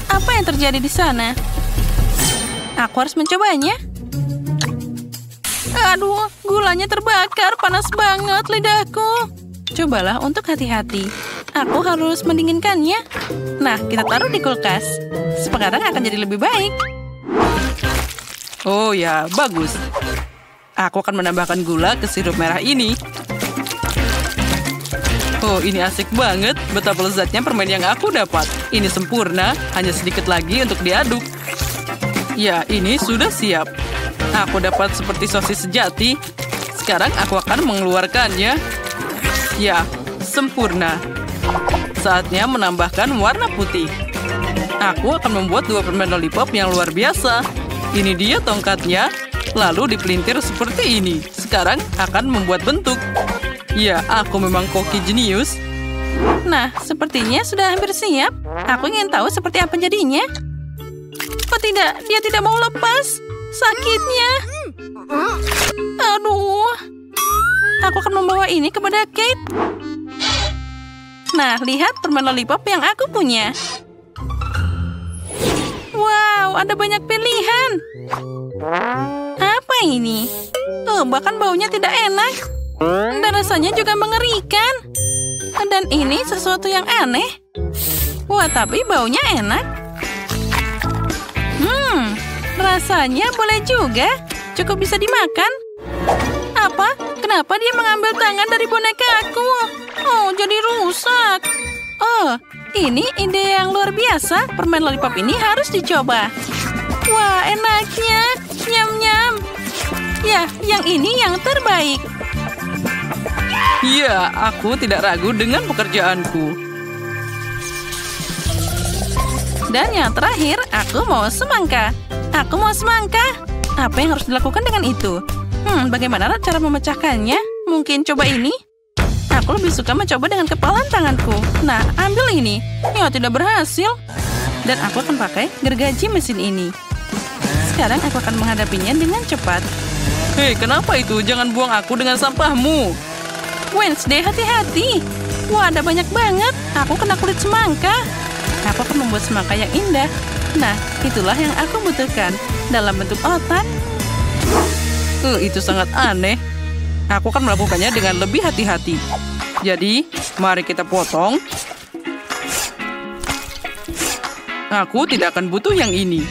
apa yang terjadi di sana? Aku harus mencobanya. Aduh, gulanya terbakar. Panas banget lidahku. Cobalah untuk hati-hati. Aku harus mendinginkannya. Nah, kita taruh di kulkas. Sekarang akan jadi lebih baik. Oh ya, bagus. Aku akan menambahkan gula ke sirup merah ini. Oh, ini asik banget. Betapa lezatnya permen yang aku dapat. Ini sempurna, hanya sedikit lagi untuk diaduk. Ya, ini sudah siap. Aku dapat seperti sosis sejati. Sekarang aku akan mengeluarkannya. Ya, sempurna. Saatnya menambahkan warna putih. Aku akan membuat 2 permen lollipop yang luar biasa. Ini dia tongkatnya. Lalu dipelintir seperti ini. Sekarang akan membuat bentuk. Ya, aku memang koki jenius. Nah, sepertinya sudah hampir siap. Aku ingin tahu seperti apa jadinya. Oh tidak, dia tidak mau lepas. sakitnya. Aduh. Aku akan membawa ini kepada Kate. Nah, lihat permen lollipop yang aku punya. Wow, ada banyak pilihan. Apa ini? Bahkan baunya tidak enak. Dan rasanya juga mengerikan. Dan ini sesuatu yang aneh. Wah, tapi baunya enak. Rasanya boleh juga. Cukup bisa dimakan. Apa? Kenapa dia mengambil tangan dari boneka aku? Oh, jadi rusak. Oh, ini ide yang luar biasa. Permen lollipop ini harus dicoba. Wah, enaknya. Nyam-nyam. Ya, yang ini yang terbaik. Ya, aku tidak ragu dengan pekerjaanku. Dan yang terakhir, aku mau semangka. Aku mau semangka. Apa yang harus dilakukan dengan itu? Bagaimana cara memecahkannya? Mungkin coba ini? Aku lebih suka mencoba dengan kepalan tanganku. Nah, ambil ini. Ya, tidak berhasil. Dan aku akan pakai gergaji mesin ini. Sekarang aku akan menghadapinya dengan cepat. Hei, kenapa itu? Jangan buang aku dengan sampahmu. Wednesday, hati-hati. Wah, ada banyak banget. Aku kena kulit semangka. Aku akan membuat semangka yang indah. Nah, itulah yang aku butuhkan. Dalam bentuk otak. Itu sangat aneh. Aku akan melakukannya dengan lebih hati-hati. Jadi, mari kita potong. Aku tidak akan butuh yang ini.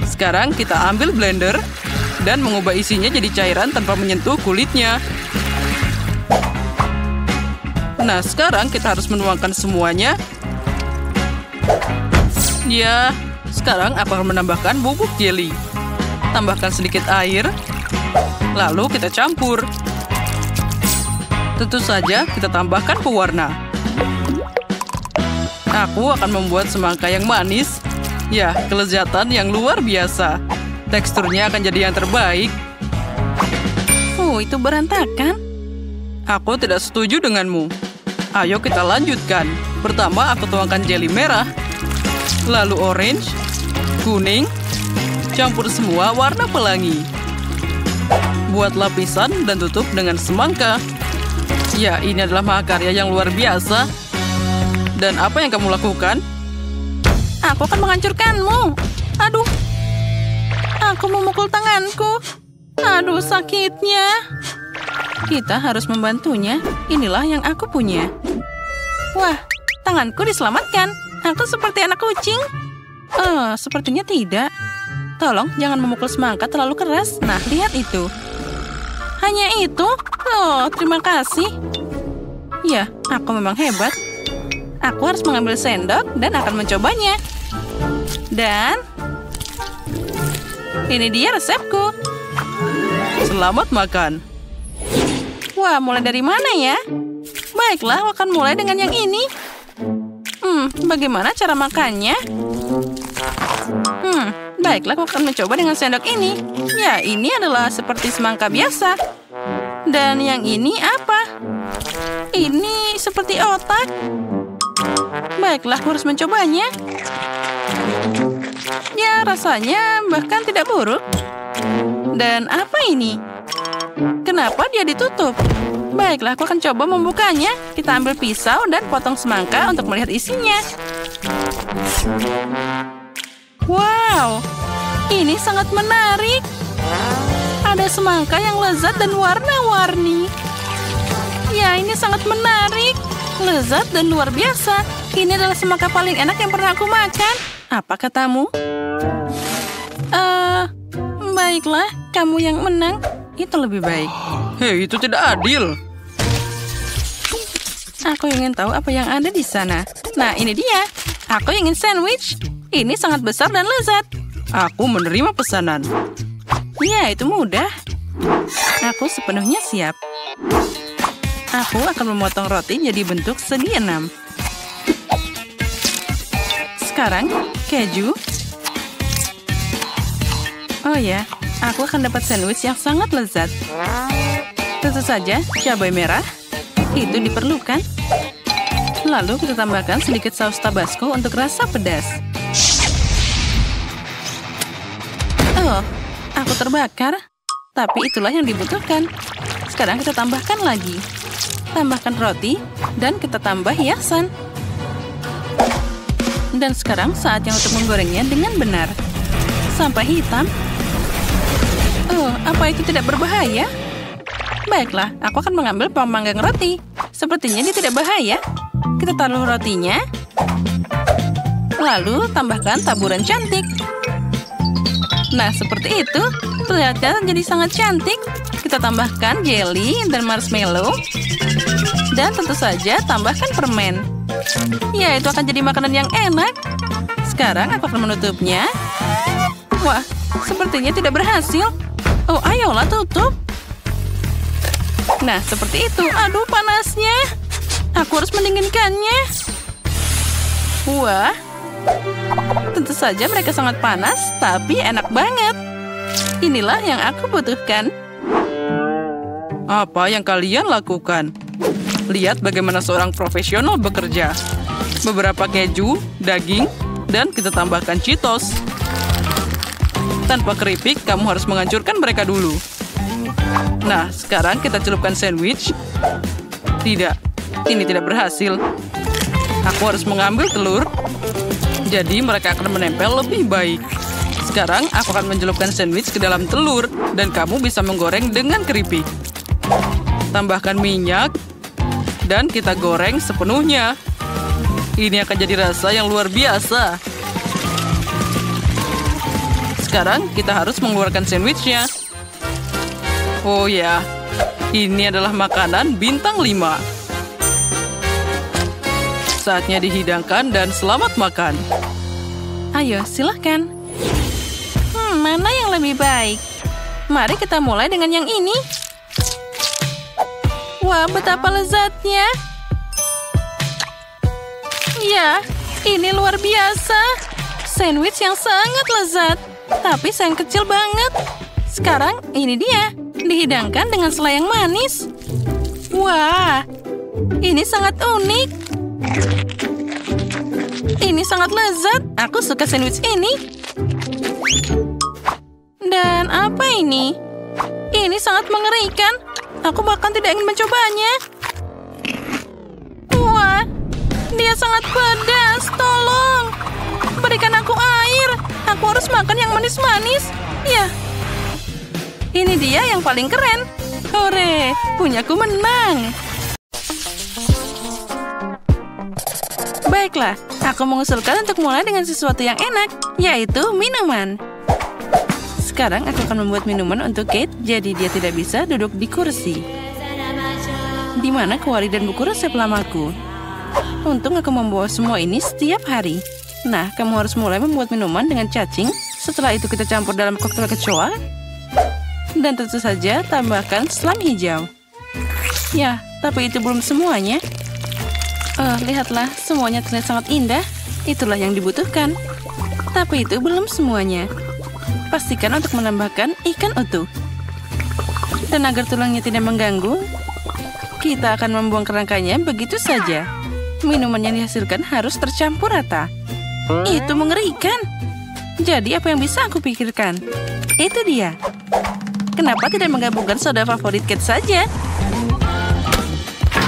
Sekarang kita ambil blender dan mengubah isinya jadi cairan tanpa menyentuh kulitnya. Nah, sekarang kita harus menuangkan semuanya. Ya, sekarang aku akan menambahkan bubuk jelly. Tambahkan sedikit air. Lalu kita campur. Tentu saja kita tambahkan pewarna. Aku akan membuat semangka yang manis. Ya, kelezatan yang luar biasa. Teksturnya akan jadi yang terbaik. Itu berantakan. Aku tidak setuju denganmu. Ayo kita lanjutkan. Pertama aku tuangkan jelly merah. Lalu orange, kuning. Campur semua warna pelangi. Buat lapisan dan tutup dengan semangka. Ya, ini adalah mahakarya yang luar biasa. Dan apa yang kamu lakukan? Aku akan menghancurkanmu. Aduh. Aku memukul tanganku. Aduh, sakitnya. Kita harus membantunya. Inilah yang aku punya. Wah, tanganku diselamatkan. Aku seperti anak kucing. Sepertinya tidak. Tolong, jangan memukul semangka terlalu keras. Nah, lihat itu. Hanya itu? Terima kasih. Ya, aku memang hebat. Aku harus mengambil sendok dan akan mencobanya. Dan ini dia resepku. Selamat makan. Wah, mulai dari mana ya? Baiklah, aku akan mulai dengan yang ini. Bagaimana cara makannya? Baiklah, aku akan mencoba dengan sendok ini. Ya, ini adalah seperti semangka biasa. Dan yang ini apa? Ini seperti otak. Baiklah, aku harus mencobanya. Ya, rasanya bahkan tidak buruk. Dan apa ini? Kenapa dia ditutup? Baiklah, aku akan coba membukanya. Kita ambil pisau dan potong semangka untuk melihat isinya. Wow, ini sangat menarik. Ada semangka yang lezat dan warna-warni. Ya, ini sangat menarik. Lezat dan luar biasa. Ini adalah semangka paling enak yang pernah aku makan. Apa katamu? Baiklah, kamu yang menang. Itu lebih baik. Hei, itu tidak adil. Aku ingin tahu apa yang ada di sana. Nah, ini dia. Aku ingin sandwich. Ini sangat besar dan lezat. Aku menerima pesanan. Ya, itu mudah. Aku sepenuhnya siap. Aku akan memotong roti jadi bentuk segi 6. Sekarang, keju. Oh ya, aku akan dapat sandwich yang sangat lezat. Tentu saja, cabai merah. Itu diperlukan. Lalu kita tambahkan sedikit saus tabasco untuk rasa pedas. Oh, aku terbakar. Tapi itulah yang dibutuhkan. Sekarang kita tambahkan lagi. Tambahkan roti, dan kita tambah hiasan. Dan sekarang saatnya untuk menggorengnya dengan benar. Sampai hitam. Oh, apa itu tidak berbahaya? Baiklah, aku akan mengambil pemanggang roti. Sepertinya dia tidak bahaya. Kita taruh rotinya. Lalu tambahkan taburan cantik. Nah, seperti itu. Terlihatnya jadi sangat cantik. Kita tambahkan jelly dan marshmallow. Dan tentu saja tambahkan permen. Ya, itu akan jadi makanan yang enak. Sekarang aku akan menutupnya. Wah, sepertinya tidak berhasil. Oh, ayolah tutup. Nah, seperti itu. Aduh, panasnya. Aku harus mendinginkannya. Wah. Tentu saja mereka sangat panas, tapi enak banget. Inilah yang aku butuhkan. Apa yang kalian lakukan? Lihat bagaimana seorang profesional bekerja. Beberapa keju, daging, dan kita tambahkan Cheetos. Tanpa keripik, kamu harus menghancurkan mereka dulu. Nah, sekarang kita celupkan sandwich. Tidak, ini tidak berhasil. Aku harus mengambil telur. Jadi mereka akan menempel lebih baik. Sekarang aku akan mencelupkan sandwich ke dalam telur. Dan kamu bisa menggoreng dengan keripik. Tambahkan minyak. Dan kita goreng sepenuhnya. Ini akan jadi rasa yang luar biasa. Sekarang kita harus mengeluarkan sandwichnya. Oh ya, ini adalah makanan bintang 5. Saatnya dihidangkan dan selamat makan. Ayo, silahkan. Mana yang lebih baik? Mari kita mulai dengan yang ini. Wah, betapa lezatnya. Ya, ini luar biasa. Sandwich yang sangat lezat. Tapi sayang kecil banget. Sekarang ini dia. Dihidangkan dengan selai yang manis. Wah, ini sangat unik. Ini sangat lezat. Aku suka sandwich ini. Dan apa ini? Ini sangat mengerikan. Aku bahkan tidak ingin mencobanya. Wah, dia sangat pedas. Tolong, berikan aku air. Aku harus makan yang manis-manis. Ya, ini dia yang paling keren. Hore, punyaku menang. Baiklah, aku mengusulkan untuk mulai dengan sesuatu yang enak, yaitu minuman. Sekarang aku akan membuat minuman untuk Kate, jadi dia tidak bisa duduk di kursi. Di mana kuali dan buku resep lamaku. Untung aku membawa semua ini setiap hari. Nah, kamu harus mulai membuat minuman dengan cacing. Setelah itu kita campur dalam koktail kecoa. Dan tentu saja tambahkan selam hijau. Ya, tapi itu belum semuanya. Lihatlah, semuanya terlihat sangat indah. Itulah yang dibutuhkan. Tapi itu belum semuanya. Pastikan untuk menambahkan ikan utuh. Dan agar tulangnya tidak mengganggu, kita akan membuang kerangkanya begitu saja. Minuman yang dihasilkan harus tercampur rata. Itu mengerikan. Jadi apa yang bisa aku pikirkan? Itu dia. Kenapa tidak menggabungkan soda favorit Kate saja?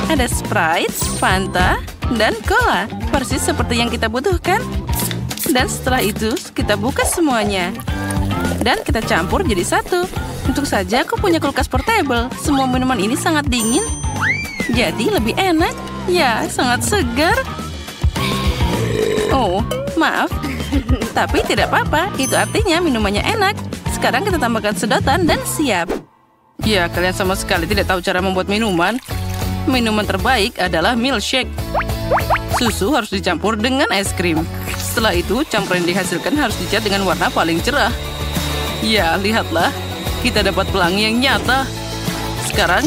Ada Sprite, Fanta, dan Cola. Persis seperti yang kita butuhkan. Dan setelah itu, kita buka semuanya. Dan kita campur jadi satu. Untung saja aku punya kulkas portable. Semua minuman ini sangat dingin. Jadi lebih enak. Ya, sangat segar. Oh, maaf. Tapi tidak apa-apa. Itu artinya minumannya enak. Sekarang kita tambahkan sedotan dan siap. Ya, kalian sama sekali tidak tahu cara membuat minuman. Minuman terbaik adalah milkshake. Susu harus dicampur dengan es krim. Setelah itu, campuran yang dihasilkan harus dicat dengan warna paling cerah. Ya, lihatlah. Kita dapat pelangi yang nyata. Sekarang,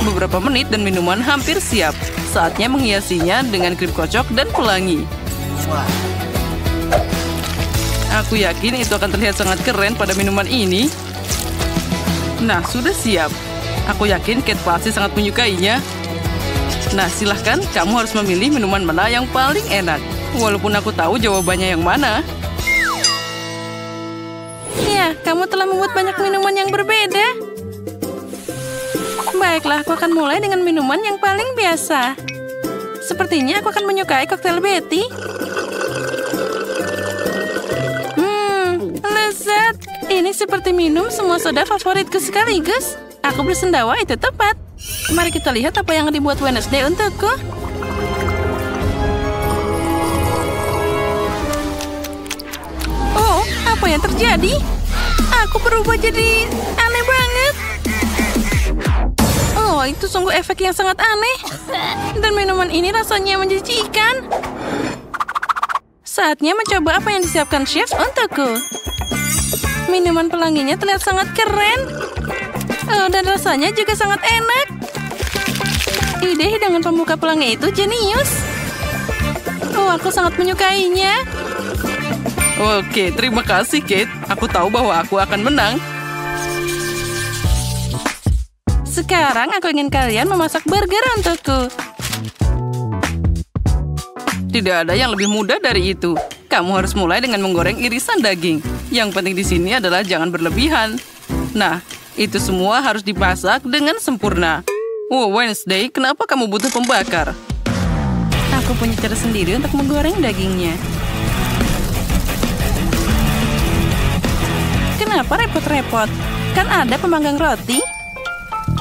beberapa menit dan minuman hampir siap. Saatnya menghiasinya dengan krim kocok dan pelangi. Aku yakin itu akan terlihat sangat keren pada minuman ini. Nah, sudah siap. Aku yakin Kate pasti sangat menyukainya. Nah, silahkan kamu harus memilih minuman mana yang paling enak. Walaupun aku tahu jawabannya yang mana. Ya, kamu telah membuat banyak minuman yang berbeda. Baiklah, aku akan mulai dengan minuman yang paling biasa. Sepertinya aku akan menyukai koktail Betty. Lezat. Ini seperti minum semua soda favoritku sekaligus. Aku bersendawa itu tepat. Mari kita lihat apa yang dibuat Wednesday untukku. Oh, apa yang terjadi? Aku berubah jadi aneh banget. Oh, itu sungguh efek yang sangat aneh. Dan minuman ini rasanya menjijikan. Saatnya mencoba apa yang disiapkan chef untukku. Minuman pelanginya terlihat sangat keren. Oh, dan rasanya juga sangat enak. Ide hidangan pembuka pelangi itu jenius. Oh, aku sangat menyukainya. Oke, terima kasih, Kate. Aku tahu bahwa aku akan menang. Sekarang aku ingin kalian memasak burger untukku. Tidak ada yang lebih mudah dari itu. Kamu harus mulai dengan menggoreng irisan daging. Yang penting di sini adalah jangan berlebihan. Nah, itu semua harus dimasak dengan sempurna. Oh, Wednesday, kenapa kamu butuh pembakar? Aku punya cara sendiri untuk menggoreng dagingnya. Kenapa repot-repot? Kan ada pemanggang roti.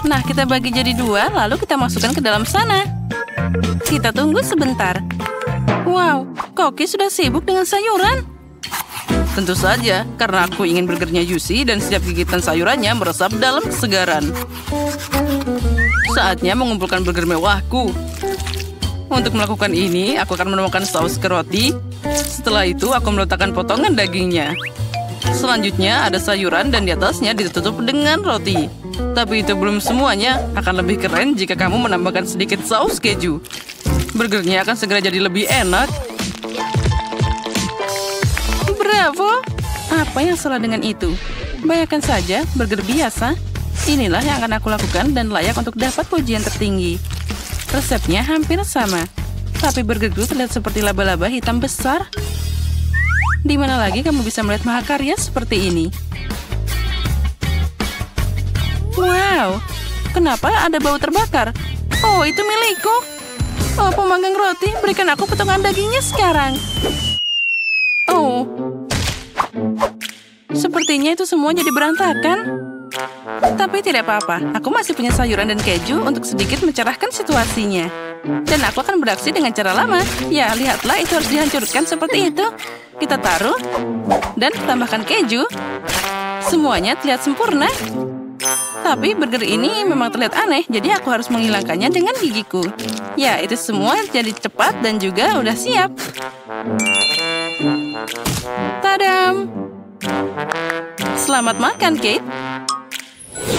Nah, kita bagi jadi 2, lalu kita masukkan ke dalam sana. Kita tunggu sebentar. Wow, Koki sudah sibuk dengan sayuran. Tentu saja, karena aku ingin burgernya juicy dan setiap gigitan sayurannya meresap dalam kesegaran. Saatnya mengumpulkan burger mewahku. Untuk melakukan ini, aku akan menuangkan saus ke roti. Setelah itu, aku meletakkan potongan dagingnya. Selanjutnya, ada sayuran dan di atasnya ditutup dengan roti. Tapi itu belum semuanya. Akan lebih keren jika kamu menambahkan sedikit saus keju. Burgernya akan segera jadi lebih enak. Bravo! Apa yang salah dengan itu? Bayangkan saja, burger biasa. Inilah yang akan aku lakukan dan layak untuk dapat pujian tertinggi. Resepnya hampir sama. Tapi burgerku terlihat seperti laba-laba hitam besar. Di mana lagi kamu bisa melihat mahakarya seperti ini? Wow! Kenapa ada bau terbakar? Oh, itu milikku. Oh, pemanggang roti, berikan aku potongan dagingnya sekarang. Oh. Sepertinya itu semua jadi berantakan. Tapi tidak apa-apa, aku masih punya sayuran dan keju untuk sedikit mencerahkan situasinya. Dan aku akan beraksi dengan cara lama. Ya, lihatlah, itu harus dihancurkan seperti itu. Kita taruh dan tambahkan keju. Semuanya terlihat sempurna. Tapi burger ini memang terlihat aneh, jadi aku harus menghilangkannya dengan gigiku. Ya, itu semua jadi cepat dan juga udah siap. Tadam! Selamat makan, Kate.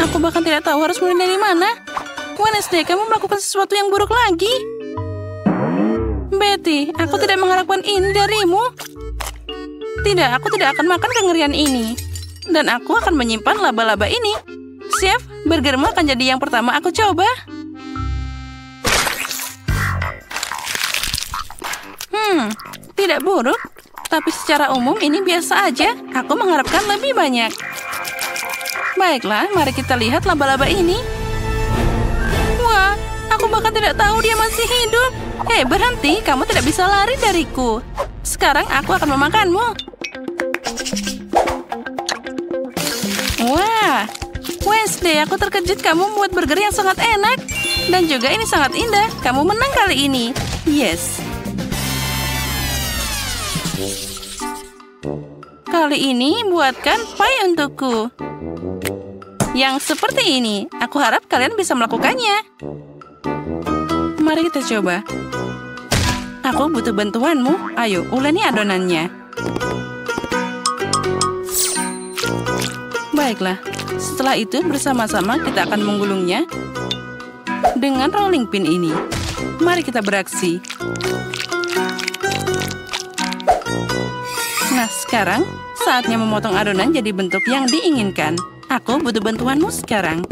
Aku bahkan tidak tahu harus mulai dari mana. Wednesday, kamu melakukan sesuatu yang buruk lagi. Betty, aku tidak mengharapkan ini darimu. Tidak, aku tidak akan makan kengerian ini. Dan aku akan menyimpan laba-laba ini. Chef, burgermu akan jadi yang pertama aku coba. Tidak buruk. Tapi secara umum ini biasa aja. Aku mengharapkan lebih banyak. Baiklah, mari kita lihat laba-laba ini. Wah, aku bahkan tidak tahu dia masih hidup. Hei, berhenti. Kamu tidak bisa lari dariku. Sekarang aku akan memakanmu. Wah, Wednesday, aku terkejut kamu membuat burger yang sangat enak. Dan juga ini sangat indah. Kamu menang kali ini. Yes. Kali ini buatkan pie untukku. Yang seperti ini. Aku harap kalian bisa melakukannya. Mari kita coba. Aku butuh bantuanmu. Ayo, uleni adonannya. Baiklah. Setelah itu bersama-sama kita akan menggulungnya dengan rolling pin ini. Mari kita beraksi. Nah, sekarang saatnya memotong adonan jadi bentuk yang diinginkan. Aku butuh bantuanmu sekarang.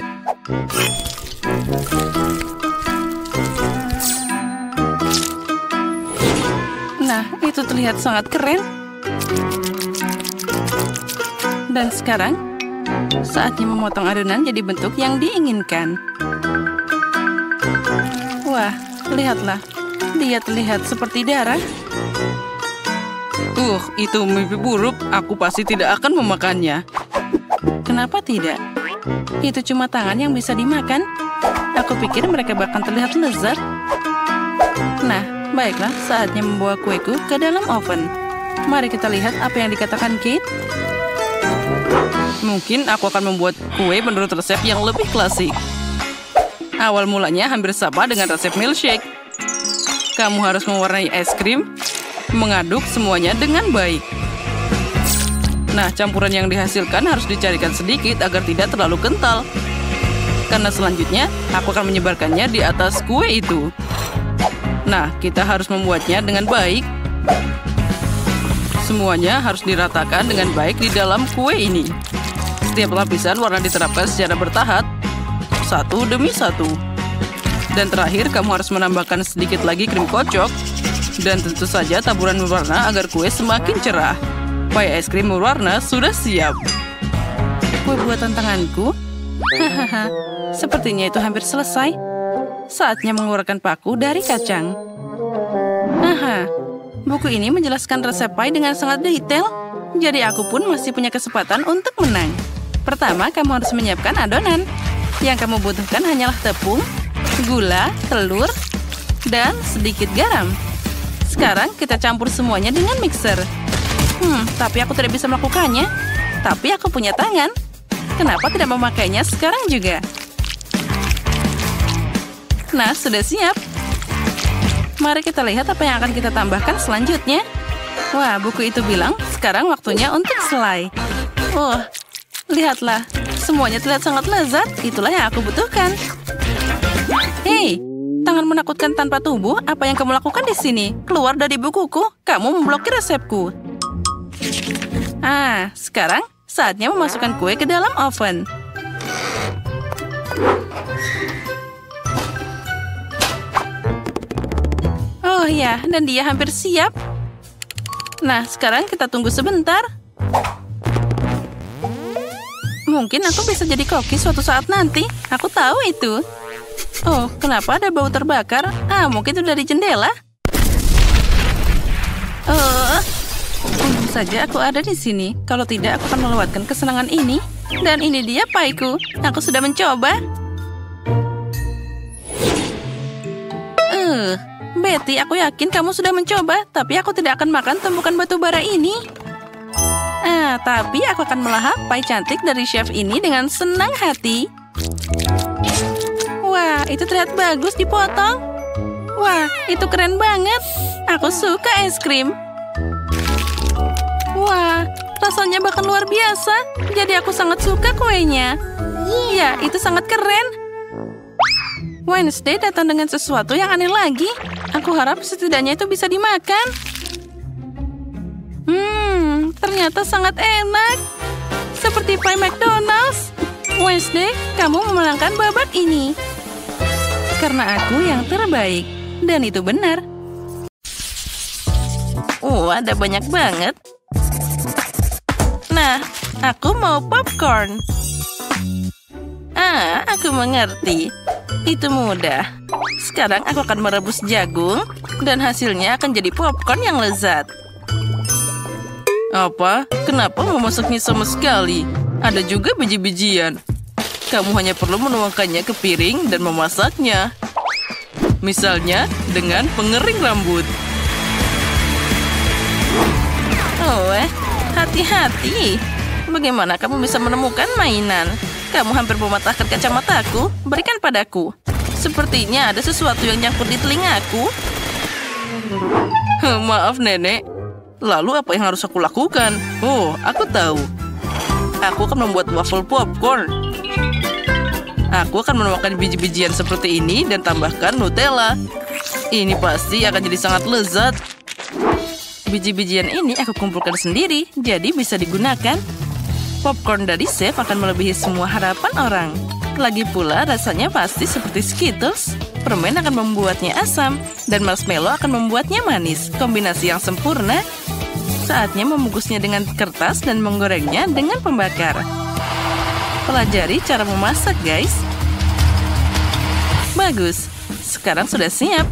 Nah, itu terlihat sangat keren. Dan sekarang, saatnya memotong adonan jadi bentuk yang diinginkan. Wah, lihatlah. Dia terlihat seperti darah. Itu mimpi buruk. Aku pasti tidak akan memakannya. Kenapa tidak? Itu cuma tangan yang bisa dimakan. Aku pikir mereka bahkan terlihat lezat. Nah, baiklah, saatnya membawa kueku ke dalam oven. Mari kita lihat apa yang dikatakan Kate. Mungkin aku akan membuat kue menurut resep yang lebih klasik. Awal mulanya hampir sama dengan resep milkshake. Kamu harus mewarnai es krim, mengaduk semuanya dengan baik. Nah, campuran yang dihasilkan harus dicarikan sedikit agar tidak terlalu kental. Karena selanjutnya, aku akan menyebarkannya di atas kue itu. Nah, kita harus membuatnya dengan baik. Semuanya harus diratakan dengan baik di dalam kue ini. Setiap lapisan warna diterapkan secara bertahap, satu demi satu. Dan terakhir, kamu harus menambahkan sedikit lagi krim kocok. Dan tentu saja taburan berwarna agar kue semakin cerah. Pie es krim berwarna sudah siap. Kue buatan tanganku? Hahaha, sepertinya itu hampir selesai. Saatnya mengeluarkan paku dari kacang. Aha, buku ini menjelaskan resep pie dengan sangat detail. Jadi aku pun masih punya kesempatan untuk menang. Pertama, kamu harus menyiapkan adonan. Yang kamu butuhkan hanyalah tepung, gula, telur, dan sedikit garam. Sekarang kita campur semuanya dengan mixer. Tapi aku tidak bisa melakukannya. Tapi aku punya tangan. Kenapa tidak memakainya sekarang juga? Nah, sudah siap. Mari kita lihat apa yang akan kita tambahkan selanjutnya. Wah, buku itu bilang sekarang waktunya untuk selai. Lihatlah. Semuanya terlihat sangat lezat. Itulah yang aku butuhkan. Hei, tangan menakutkan tanpa tubuh. Apa yang kamu lakukan di sini? Keluar dari bukuku. Kamu memblokir resepku. Sekarang saatnya memasukkan kue ke dalam oven. Oh ya, dan dia hampir siap. Nah, sekarang kita tunggu sebentar. Mungkin aku bisa jadi koki suatu saat nanti. Aku tahu itu. Oh, kenapa ada bau terbakar? Mungkin itu dari jendela. Untung saja aku ada di sini. Kalau tidak, aku akan melewatkan kesenangan ini. Dan ini dia pieku. Aku sudah mencoba. Betty, aku yakin kamu sudah mencoba. Tapi aku tidak akan makan tumpukan batu bara ini. Tapi aku akan melahap pie cantik dari chef ini dengan senang hati. Wah, itu terlihat bagus dipotong. Wah, itu keren banget. Aku suka es krim. Wah, rasanya bahkan luar biasa. Jadi aku sangat suka kuenya. Ya, itu sangat keren. Wednesday datang dengan sesuatu yang aneh lagi. Aku harap setidaknya itu bisa dimakan. Ternyata sangat enak. Seperti pie McDonald's. Wednesday, kamu memenangkan babak ini. Karena aku yang terbaik. Dan itu benar. Ada banyak banget. Nah, aku mau popcorn. Aku mengerti. Itu mudah. Sekarang aku akan merebus jagung. Dan hasilnya akan jadi popcorn yang lezat. Apa? Kenapa memasaknya sama sekali? Ada juga biji-bijian. Kamu hanya perlu menuangkannya ke piring dan memasaknya. Misalnya dengan pengering rambut. Hati-hati. Bagaimana kamu bisa menemukan mainan? Kamu hampir mematahkan kacamataku. Berikan padaku. Sepertinya ada sesuatu yang nyangkut di telingaku. Maaf, Nenek. Lalu apa yang harus aku lakukan? Aku tahu. Aku akan membuat waffle popcorn. Aku akan menuangkan biji-bijian seperti ini dan tambahkan Nutella. Ini pasti akan jadi sangat lezat. Biji-bijian ini aku kumpulkan sendiri, jadi bisa digunakan. Popcorn dari chef akan melebihi semua harapan orang. Lagi pula rasanya pasti seperti Skittles. Permen akan membuatnya asam, dan marshmallow akan membuatnya manis. Kombinasi yang sempurna. Saatnya membungkusnya dengan kertas dan menggorengnya dengan pembakar. Pelajari cara memasak, guys. Bagus, sekarang sudah siap.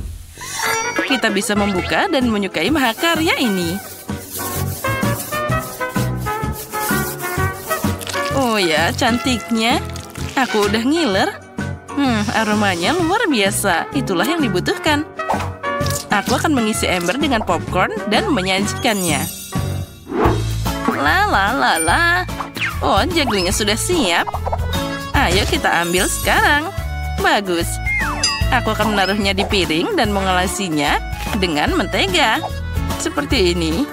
Kita bisa membuka dan menyukai mahakarya ini. Oh ya, cantiknya. Aku udah ngiler. Aromanya luar biasa. Itulah yang dibutuhkan. Aku akan mengisi ember dengan popcorn dan menyajikannya. La. Oh, jagonya sudah siap. Ayo kita ambil sekarang. Bagus. Aku akan menaruhnya di piring dan mengolesinya dengan mentega. Seperti ini.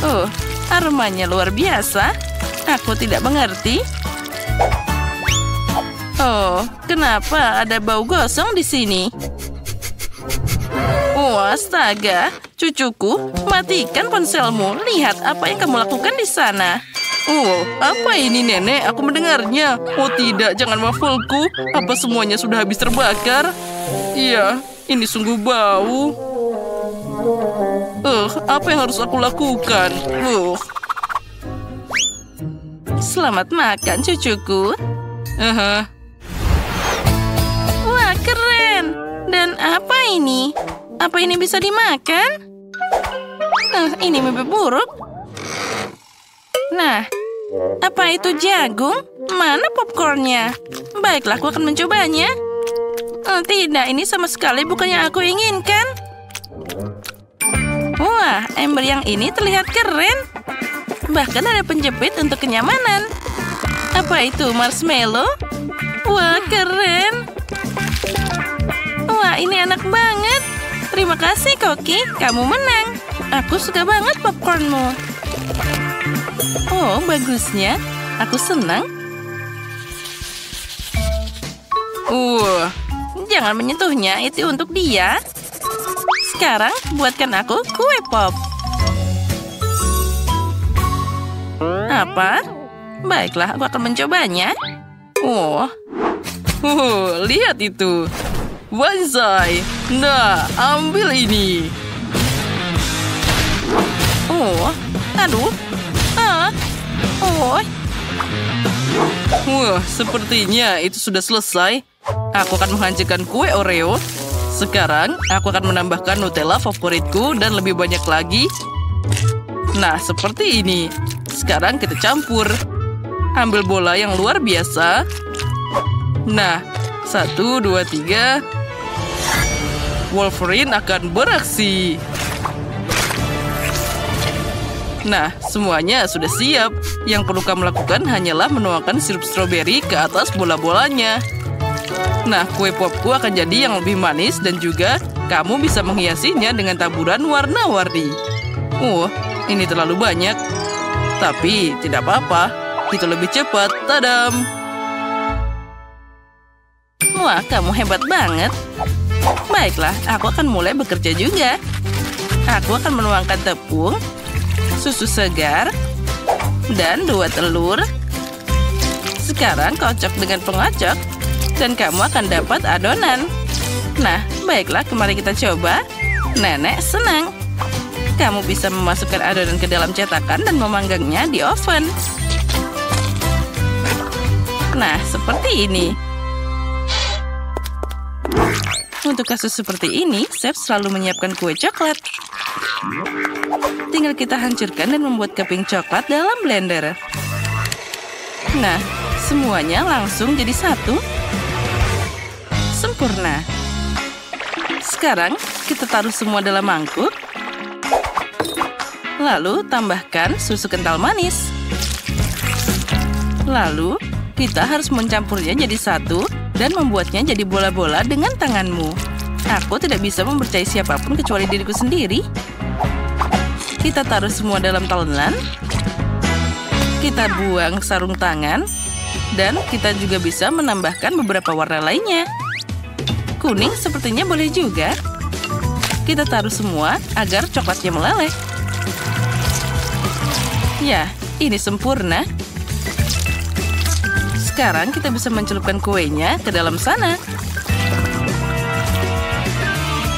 Oh, aromanya luar biasa. Aku tidak mengerti. Oh, kenapa ada bau gosong di sini? Oh, astaga. Cucuku, matikan ponselmu. Lihat apa yang kamu lakukan di sana. Oh, apa ini, Nenek? Aku mendengarnya. Oh tidak, jangan wafelku. Apa semuanya sudah habis terbakar? Iya, ini sungguh bau. Apa yang harus aku lakukan? Selamat makan, cucuku. Wah, keren. Dan apa ini? Apa ini bisa dimakan? Ini mimpi buruk. Nah, apa itu jagung? Mana popcornnya? Baiklah, aku akan mencobanya. Tidak, ini sama sekali bukan yang aku inginkan. Wah, ember yang ini terlihat keren. Bahkan ada penjepit untuk kenyamanan. Apa itu, marshmallow? Wah, keren. Wah, ini enak banget. Terima kasih, Koki. Kamu menang. Aku suka banget popcornmu. Oh, bagusnya. Aku senang. Jangan menyentuhnya. Itu untuk dia. Sekarang, buatkan aku kue pop. Apa? Baiklah, aku akan mencobanya. Lihat itu. Banzai. Nah, ambil ini. Aduh. Wah, sepertinya itu sudah selesai. Aku akan menghancurkan kue Oreo. Sekarang, aku akan menambahkan Nutella favoritku dan lebih banyak lagi. Nah, seperti ini. Sekarang kita campur. Ambil bola yang luar biasa. Nah, 1, 2, 3. Wolverine akan beraksi. Nah, semuanya sudah siap. Yang perlu kamu lakukan hanyalah menuangkan sirup stroberi ke atas bola-bolanya. Nah, kue popku akan jadi yang lebih manis dan juga kamu bisa menghiasinya dengan taburan warna-warni. Ini terlalu banyak. Tapi tidak apa-apa. Itu lebih cepat. Tadam! Wah, kamu hebat banget. Baiklah, aku akan mulai bekerja juga. Aku akan menuangkan tepung, susu segar, dan 2 telur. Sekarang kocok dengan pengocok, dan kamu akan dapat adonan. Nah, baiklah, mari kita coba. Nenek senang. Kamu bisa memasukkan adonan ke dalam cetakan dan memanggangnya di oven. Nah, seperti ini. Untuk kasus seperti ini, chef selalu menyiapkan kue coklat. Tinggal kita hancurkan dan membuat keping coklat dalam blender. Nah, semuanya langsung jadi satu. Sempurna. Sekarang, kita taruh semua dalam mangkuk. Lalu, tambahkan susu kental manis. Lalu, kita harus mencampurnya jadi satu dan membuatnya jadi bola-bola dengan tanganmu. Aku tidak bisa mempercayai siapapun kecuali diriku sendiri. Kita taruh semua dalam talenan. Kita buang sarung tangan. Dan kita juga bisa menambahkan beberapa warna lainnya. Kuning sepertinya boleh juga. Kita taruh semua agar coklatnya meleleh. Ya, ini sempurna. Sekarang kita bisa mencelupkan kuenya ke dalam sana.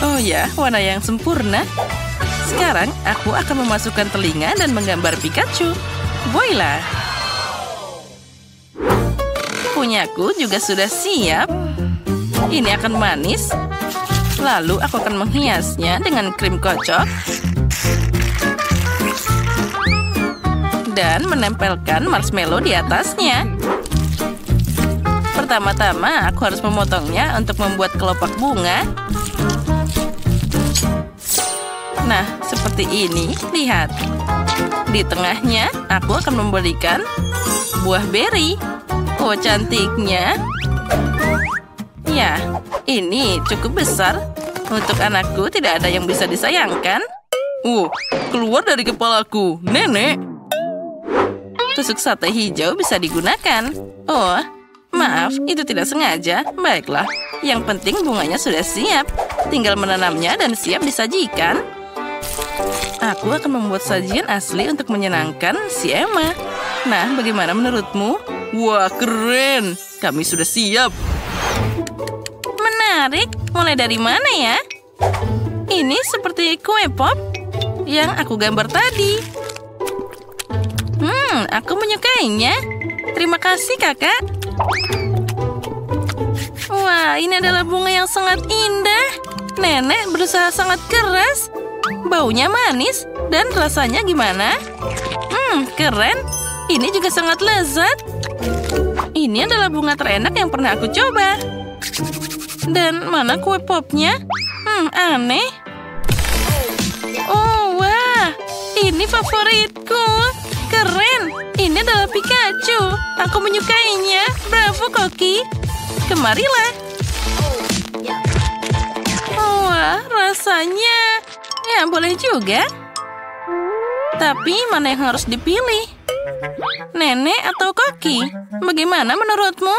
Oh ya, warna yang sempurna. Sekarang aku akan memasukkan telinga dan menggambar Pikachu. Voila! Punyaku juga sudah siap. Ini akan manis. Lalu aku akan menghiasnya dengan krim kocok. Dan menempelkan marshmallow di atasnya. Pertama-tama aku harus memotongnya untuk membuat kelopak bunga. Nah, seperti ini. Lihat. Di tengahnya, aku akan memberikan buah beri. Oh, cantiknya. Ya, ini cukup besar. Untuk anakku tidak ada yang bisa disayangkan. Keluar dari kepalaku, nenek. Tusuk sate hijau bisa digunakan. Oh, maaf, itu tidak sengaja. Baiklah, yang penting bunganya sudah siap. Tinggal menanamnya dan siap disajikan. Aku akan membuat sajian asli untuk menyenangkan si Emma. Nah, bagaimana menurutmu? Wah, keren. Kami sudah siap. Menarik. Mulai dari mana ya? Ini seperti kue pop yang aku gambar tadi. Aku menyukainya. Terima kasih, kakak. Wah, ini adalah bunga yang sangat indah. Nenek berusaha sangat keras. Baunya manis dan rasanya gimana? Keren. Ini juga sangat lezat. Ini adalah bunga terenak yang pernah aku coba. Dan mana kue popnya? Aneh. Oh, wah. Ini favoritku. Keren. Ini adalah Pikachu. Aku menyukainya. Bravo, Koki. Kemarilah. Oh, wah, rasanya. Ya, boleh juga. Tapi mana yang harus dipilih? Nenek atau Koki? Bagaimana menurutmu?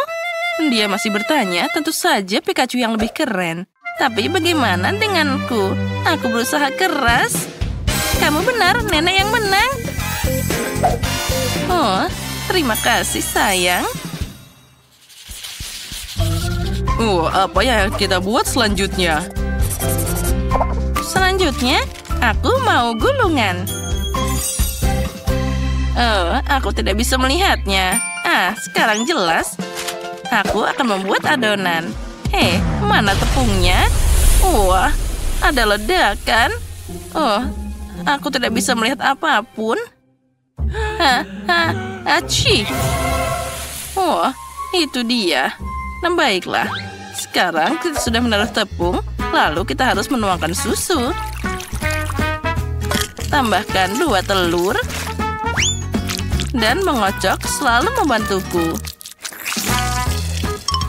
Dia masih bertanya, tentu saja Pikachu yang lebih keren. Tapi bagaimana denganku? Aku berusaha keras. Kamu benar, nenek yang menang. Oh, terima kasih, sayang. Apa yang kita buat selanjutnya? Selanjutnya, aku mau gulungan. Oh, aku tidak bisa melihatnya. Sekarang jelas. Aku akan membuat adonan. Mana tepungnya? Wah, ada ledakan. Oh, aku tidak bisa melihat apapun. Aci. Oh, itu dia. Nah, baiklah. Sekarang kita sudah menaruh tepung, lalu kita harus menuangkan susu. Tambahkan 2 telur. Dan mengocok selalu membantuku.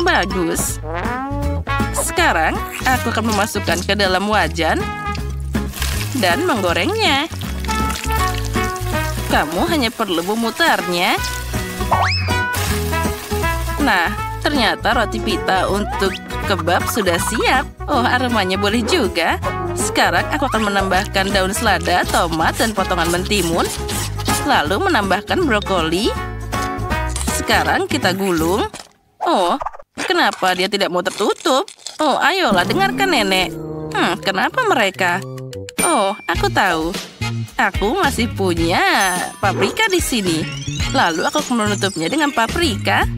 Bagus. Sekarang, aku akan memasukkan ke dalam wajan dan menggorengnya. Kamu hanya perlu memutarnya. Nah, ternyata roti pita untuk kebab sudah siap. Oh, aromanya boleh juga. Sekarang aku akan menambahkan daun selada, tomat, dan potongan mentimun. Lalu menambahkan brokoli. Sekarang kita gulung. Oh, kenapa dia tidak mau tertutup? Oh, ayolah dengarkan nenek. Kenapa mereka? Oh, aku tahu. Aku masih punya paprika di sini. Lalu aku akan menutupnya dengan paprika.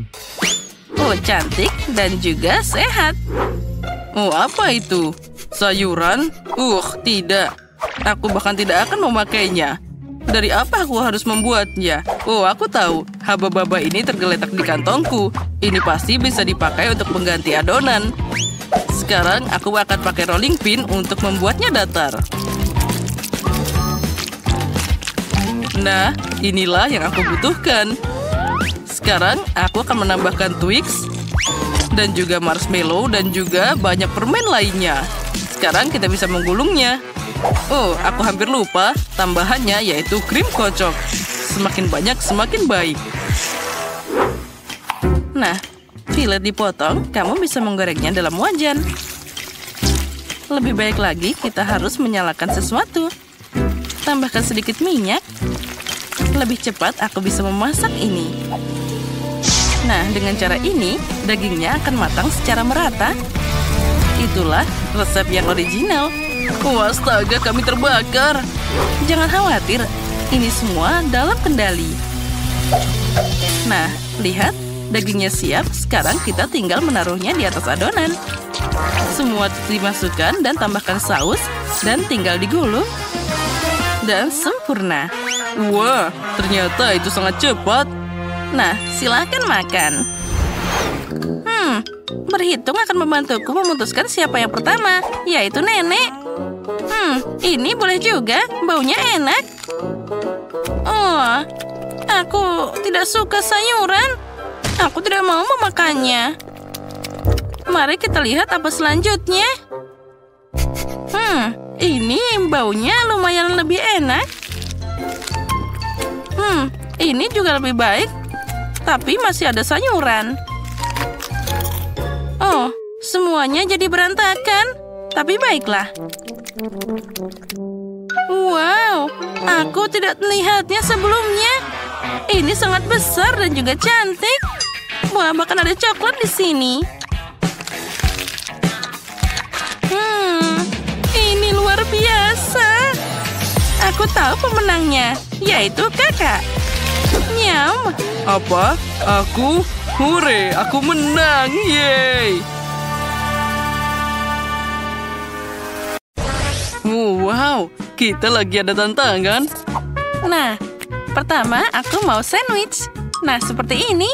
Oh, cantik dan juga sehat. Oh, apa itu? Sayuran? Tidak. Aku bahkan tidak akan memakainya. Dari apa aku harus membuatnya? Oh, aku tahu. Haba-baba ini tergeletak di kantongku. Ini pasti bisa dipakai untuk mengganti adonan. Sekarang aku akan pakai rolling pin untuk membuatnya datar. Nah, inilah yang aku butuhkan. Sekarang aku akan menambahkan Twix dan juga marshmallow dan juga banyak permen lainnya. Sekarang kita bisa menggulungnya. Oh, aku hampir lupa. Tambahannya yaitu krim kocok. Semakin banyak, semakin baik. Nah, filet dipotong, kamu bisa menggorengnya dalam wajan. Lebih baik lagi, kita harus menyalakan sesuatu. Tambahkan sedikit minyak. Lebih cepat aku bisa memasak ini. Nah, dengan cara ini, dagingnya akan matang secara merata. Itulah resep yang original. Astaga, kami terbakar. Jangan khawatir, ini semua dalam kendali. Nah, lihat, dagingnya siap. Sekarang kita tinggal menaruhnya di atas adonan. Semua dimasukkan dan tambahkan saus dan tinggal digulung. Dan sempurna. Wah, ternyata itu sangat cepat. Nah, silakan makan. Berhitung akan membantuku memutuskan siapa yang pertama, yaitu nenek. Ini boleh juga, baunya enak. Oh, aku tidak suka sayuran. Aku tidak mau memakannya. Mari kita lihat apa selanjutnya. Ini baunya lumayan lebih enak. Ini juga lebih baik, tapi masih ada sayuran. Oh, semuanya jadi berantakan. Tapi baiklah. Wow, aku tidak melihatnya sebelumnya. Ini sangat besar dan juga cantik. Wah, bahkan ada coklat di sini. Ini luar biasa. Aku tahu pemenangnya, yaitu kakak. Nyam. Apa? Aku? Hore, aku menang. Yeay. Wow, kita lagi ada tantangan. Nah, pertama aku mau sandwich. Nah, seperti ini.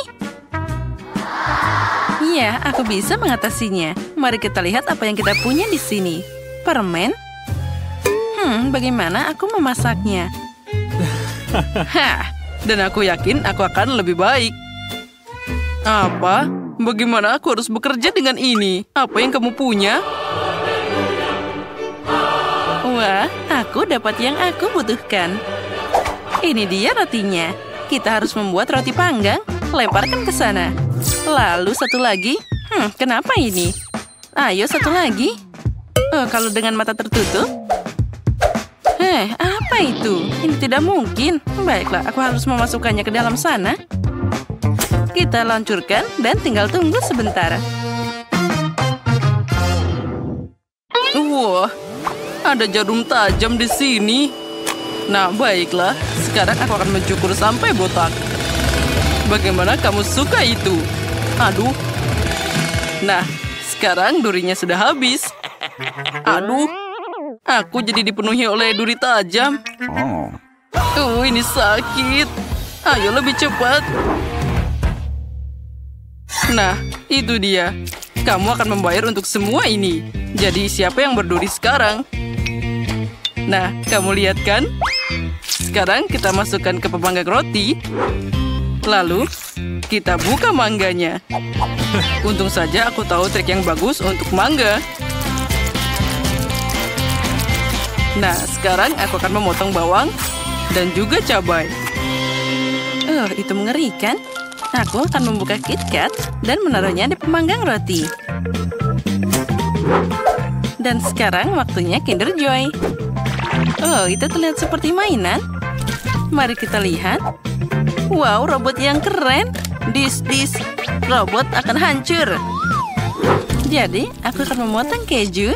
Iya, aku bisa mengatasinya. Mari kita lihat apa yang kita punya di sini. Permen. Bagaimana aku memasaknya? Hah, dan aku yakin aku akan lebih baik. Apa? Bagaimana aku harus bekerja dengan ini? Apa yang kamu punya? Wah, aku dapat yang aku butuhkan. Ini dia rotinya. Kita harus membuat roti panggang. Lemparkan ke sana. Lalu satu lagi. Kenapa ini? Ayo satu lagi. Oh, kalau dengan mata tertutup. Apa itu? Ini tidak mungkin. Baiklah, aku harus memasukkannya ke dalam sana. Kita lancurkan dan tinggal tunggu sebentar. Wah, ada jarum tajam di sini. Nah, baiklah. Sekarang aku akan mencukur sampai botak. Bagaimana kamu suka itu? Aduh. Nah, sekarang durinya sudah habis. Aduh, aku jadi dipenuhi oleh duri tajam. Ini sakit. Ayo lebih cepat. Nah, itu dia. Kamu akan membayar untuk semua ini. Jadi siapa yang berduri sekarang? Nah, kamu lihat kan? Sekarang kita masukkan ke pemanggang roti. Lalu, kita buka mangganya. Untung saja aku tahu trik yang bagus untuk mangga. Nah, sekarang aku akan memotong bawang dan juga cabai. Itu mengerikan. Aku akan membuka KitKat dan menaruhnya di pemanggang roti. Dan sekarang waktunya Kinder Joy. Oh, itu terlihat seperti mainan. Mari kita lihat. Wow, robot yang keren. Dis, robot akan hancur. Jadi, aku akan memotong keju.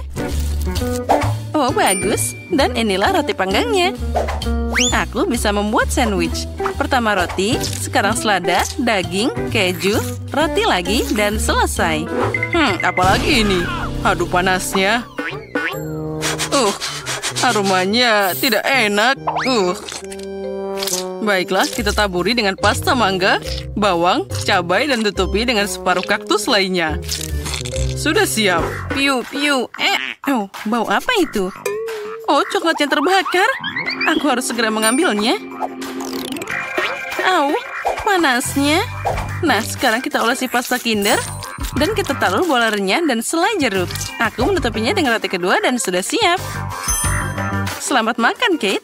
Oh, bagus. Dan inilah roti panggangnya. Aku bisa membuat sandwich. Pertama roti, sekarang selada, daging, keju, roti lagi, dan selesai. Apalagi ini? Aduh, panasnya. Aromanya tidak enak. Baiklah, kita taburi dengan pasta mangga, bawang, cabai, dan tutupi dengan separuh kaktus lainnya. Sudah siap. Piu. Bau apa itu? Oh, coklat yang terbakar. Aku harus segera mengambilnya. Panasnya. Nah, sekarang kita olesi pasta Kinder. Dan kita taruh bola renyah dan selai jeruk. Aku menutupinya dengan roti kedua dan sudah siap. Selamat makan, Kate.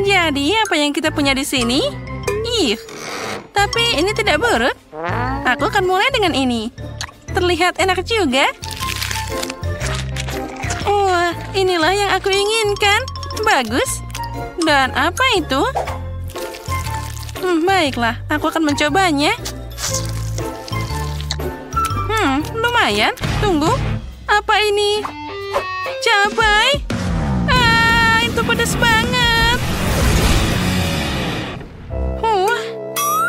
Jadi, apa yang kita punya di sini? Tapi ini tidak buruk. Aku akan mulai dengan ini. Terlihat enak juga. Wah, inilah yang aku inginkan. Bagus. Dan apa itu? Baiklah, aku akan mencobanya. Lumayan. Tunggu. Apa ini? Cabai. Itu pedas banget.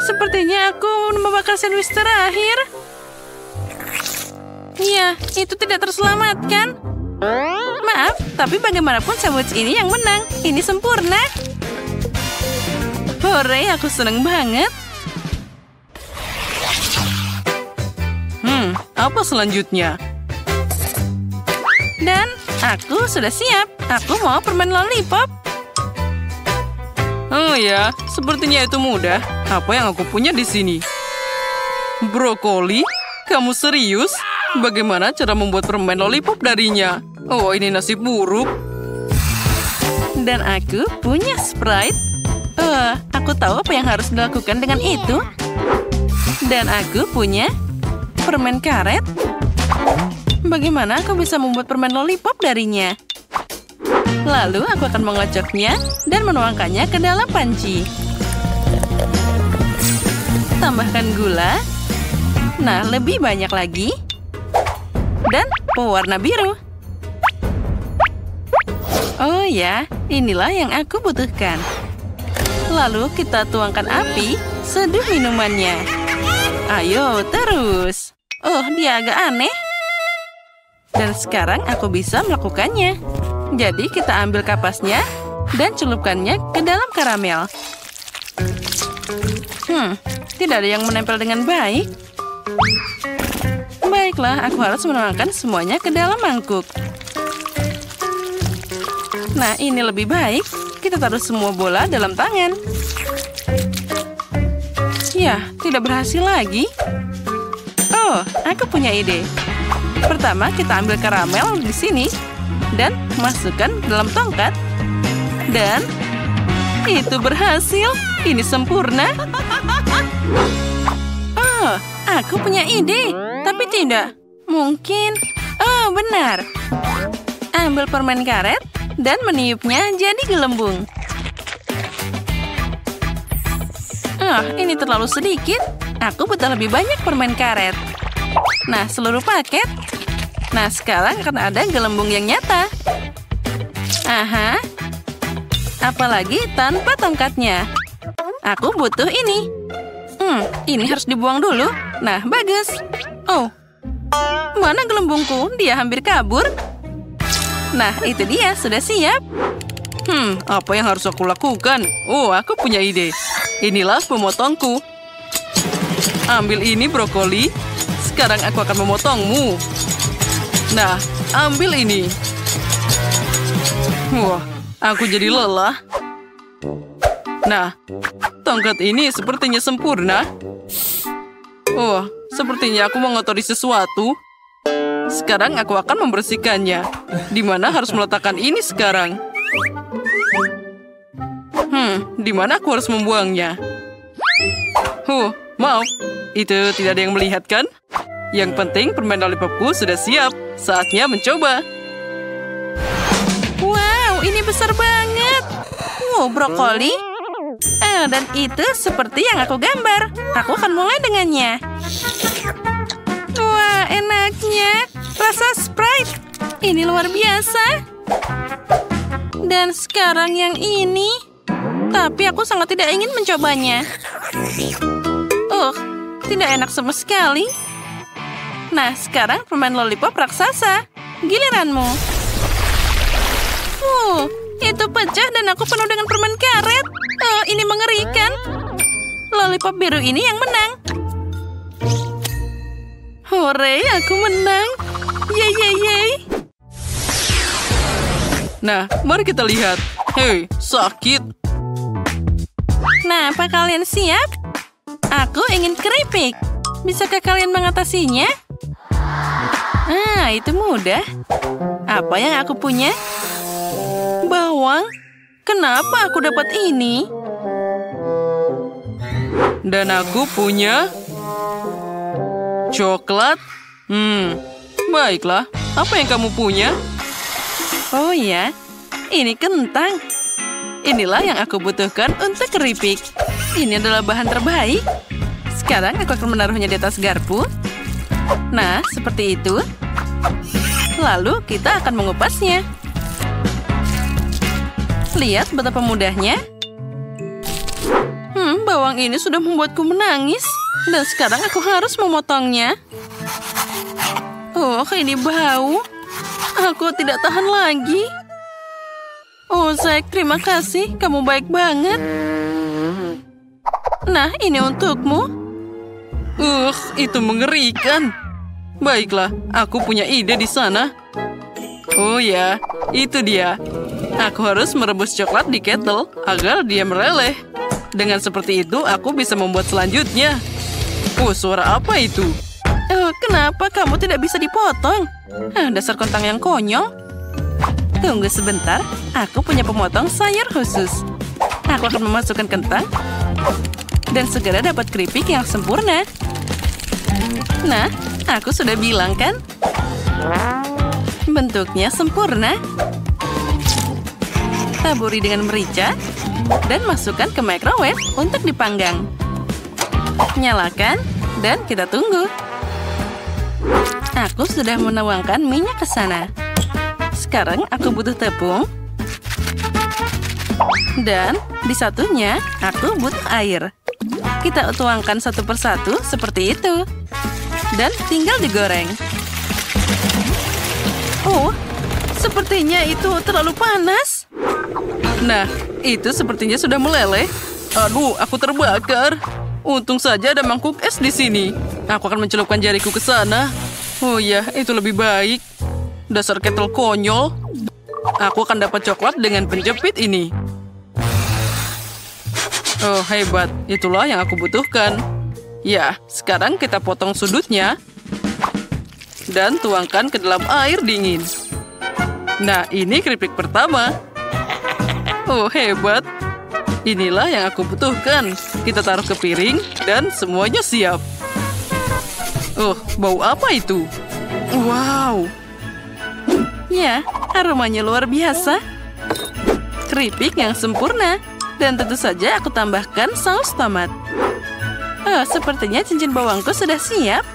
Sepertinya aku membakar sandwich terakhir. Ya, itu tidak terselamatkan. Maaf, tapi bagaimanapun sandwich ini yang menang. Ini sempurna. Hore, aku seneng banget. Apa selanjutnya? Dan aku sudah siap. Aku mau permen lollipop. Oh ya, sepertinya itu mudah. Apa yang aku punya di sini? Brokoli? Kamu serius? Bagaimana cara membuat permen lollipop darinya? Oh, ini nasib buruk. Dan aku punya Sprite. Aku tahu apa yang harus dilakukan dengan itu. Dan aku punya permen karet. Bagaimana aku bisa membuat permen lollipop darinya? Lalu aku akan mengocoknya dan menuangkannya ke dalam panci. Tambahkan gula. Nah, lebih banyak lagi. Dan pewarna biru. Oh ya, inilah yang aku butuhkan. Lalu kita tuangkan api, seduh minumannya. Ayo, terus. Oh, dia agak aneh. Dan sekarang aku bisa melakukannya. Jadi kita ambil kapasnya dan celupkannya ke dalam karamel. Tidak ada yang menempel dengan baik. Baiklah, aku harus menuangkan semuanya ke dalam mangkuk. Nah, ini lebih baik. Kita taruh semua bola dalam tangan. Ya, tidak berhasil lagi. Oh, aku punya ide. Pertama, kita ambil karamel di sini dan masukkan dalam tongkat. Dan itu berhasil. Ini sempurna. Oh, aku punya ide. Tapi tidak. Mungkin. Oh, benar. Ambil permen karet dan meniupnya jadi gelembung. Ini terlalu sedikit. Aku butuh lebih banyak permen karet. Nah, seluruh paket. Nah, sekarang akan ada gelembung yang nyata. Aha. Apalagi tanpa tongkatnya. Aku butuh ini. Ini harus dibuang dulu. Nah, bagus. Oh, mana gelembungku? Dia hampir kabur. Nah, itu dia. Sudah siap. Apa yang harus aku lakukan? Oh, aku punya ide. Inilah pemotongku. Ambil ini brokoli. Sekarang aku akan memotongmu. Nah, ambil ini. Wah, aku jadi lelah. Nah, tongkat ini sepertinya sempurna. Oh, sepertinya aku mengotori sesuatu. Sekarang aku akan membersihkannya. Di mana harus meletakkan ini sekarang? Di mana aku harus membuangnya? Maaf. Itu tidak ada yang melihat kan? Yang penting permen lollipopku sudah siap. Saatnya mencoba. Wow, ini besar banget. Brokoli. Dan itu seperti yang aku gambar. Aku akan mulai dengannya. Wah, enaknya. Rasa Sprite. Ini luar biasa. Dan sekarang yang ini. Tapi aku sangat tidak ingin mencobanya. Tidak enak sama sekali. Nah, sekarang permen lollipop raksasa. Giliranmu. Itu pecah dan aku penuh dengan permen karet. Ini mengerikan. Lollipop biru ini yang menang. Hore, aku menang. Yeay. Nah, mari kita lihat. Hei, sakit. Nah, apa kalian siap? Aku ingin keripik. Bisakah kalian mengatasinya? Itu mudah. Apa yang aku punya? Bawang. Kenapa aku dapat ini? Dan aku punya coklat. Baiklah. Apa yang kamu punya? Oh ya, ini kentang. Inilah yang aku butuhkan untuk keripik. Ini adalah bahan terbaik. Sekarang aku akan menaruhnya di atas garpu. Nah, seperti itu. Lalu kita akan mengupasnya. Lihat betapa mudahnya. Bawang ini sudah membuatku menangis. Dan sekarang aku harus memotongnya. Oh, ini bau. Aku tidak tahan lagi. Oh, Zack, terima kasih. Kamu baik banget. Nah, ini untukmu. Itu mengerikan. Baiklah, aku punya ide di sana. Oh ya, itu dia. Aku harus merebus coklat di kettle agar dia meleleh. Dengan seperti itu, aku bisa membuat selanjutnya. Oh, suara apa itu? Oh, kenapa kamu tidak bisa dipotong? Dasar kentang yang konyol. Tunggu sebentar, aku punya pemotong sayur khusus. Aku akan memasukkan kentang dan segera dapat keripik yang sempurna. Nah, aku sudah bilang kan? Bentuknya sempurna. Taburi dengan merica dan masukkan ke microwave untuk dipanggang. Nyalakan dan kita tunggu. Aku sudah menuangkan minyak ke sana. Sekarang aku butuh tepung. Dan di satunya aku butuh air. Kita tuangkan satu persatu seperti itu. Dan tinggal digoreng. Oh, sepertinya itu terlalu panas. Nah, itu sepertinya sudah meleleh. Aduh, aku terbakar. Untung saja ada mangkuk es di sini. Aku akan mencelupkan jariku ke sana. Oh ya, itu lebih baik. Dasar kettle konyol. Aku akan dapat coklat dengan penjepit ini. Oh, hebat. Itulah yang aku butuhkan. Ya, sekarang kita potong sudutnya. Dan tuangkan ke dalam air dingin. Nah, ini keripik pertama. Oh, hebat. Inilah yang aku butuhkan. Kita taruh ke piring dan semuanya siap. Oh, bau apa itu? Wow. Ya, aromanya luar biasa. Keripik yang sempurna. Dan tentu saja aku tambahkan saus tomat. Oh, sepertinya cincin bawangku sudah siap.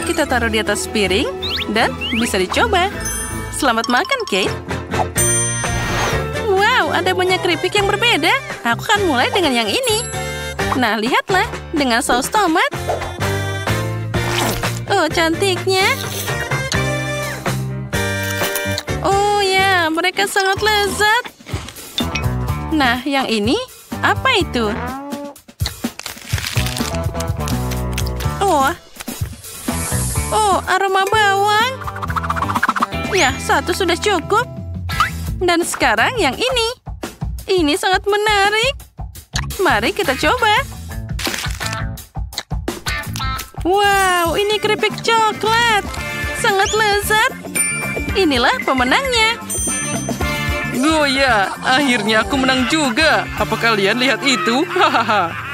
Kita taruh di atas piring dan bisa dicoba. Selamat makan, Kate. Wow, ada banyak keripik yang berbeda. Aku akan mulai dengan yang ini. Nah, lihatlah. Dengan saus tomat. Oh, cantiknya. Oh ya, mereka sangat lezat. Nah, yang ini, apa itu? Oh, aroma bawang. Ya, satu sudah cukup. Dan sekarang yang ini. Ini sangat menarik. Mari kita coba. Wow, ini keripik coklat. Sangat lezat. Inilah pemenangnya. Oh ya, akhirnya aku menang juga. Apa kalian lihat itu? Hahaha.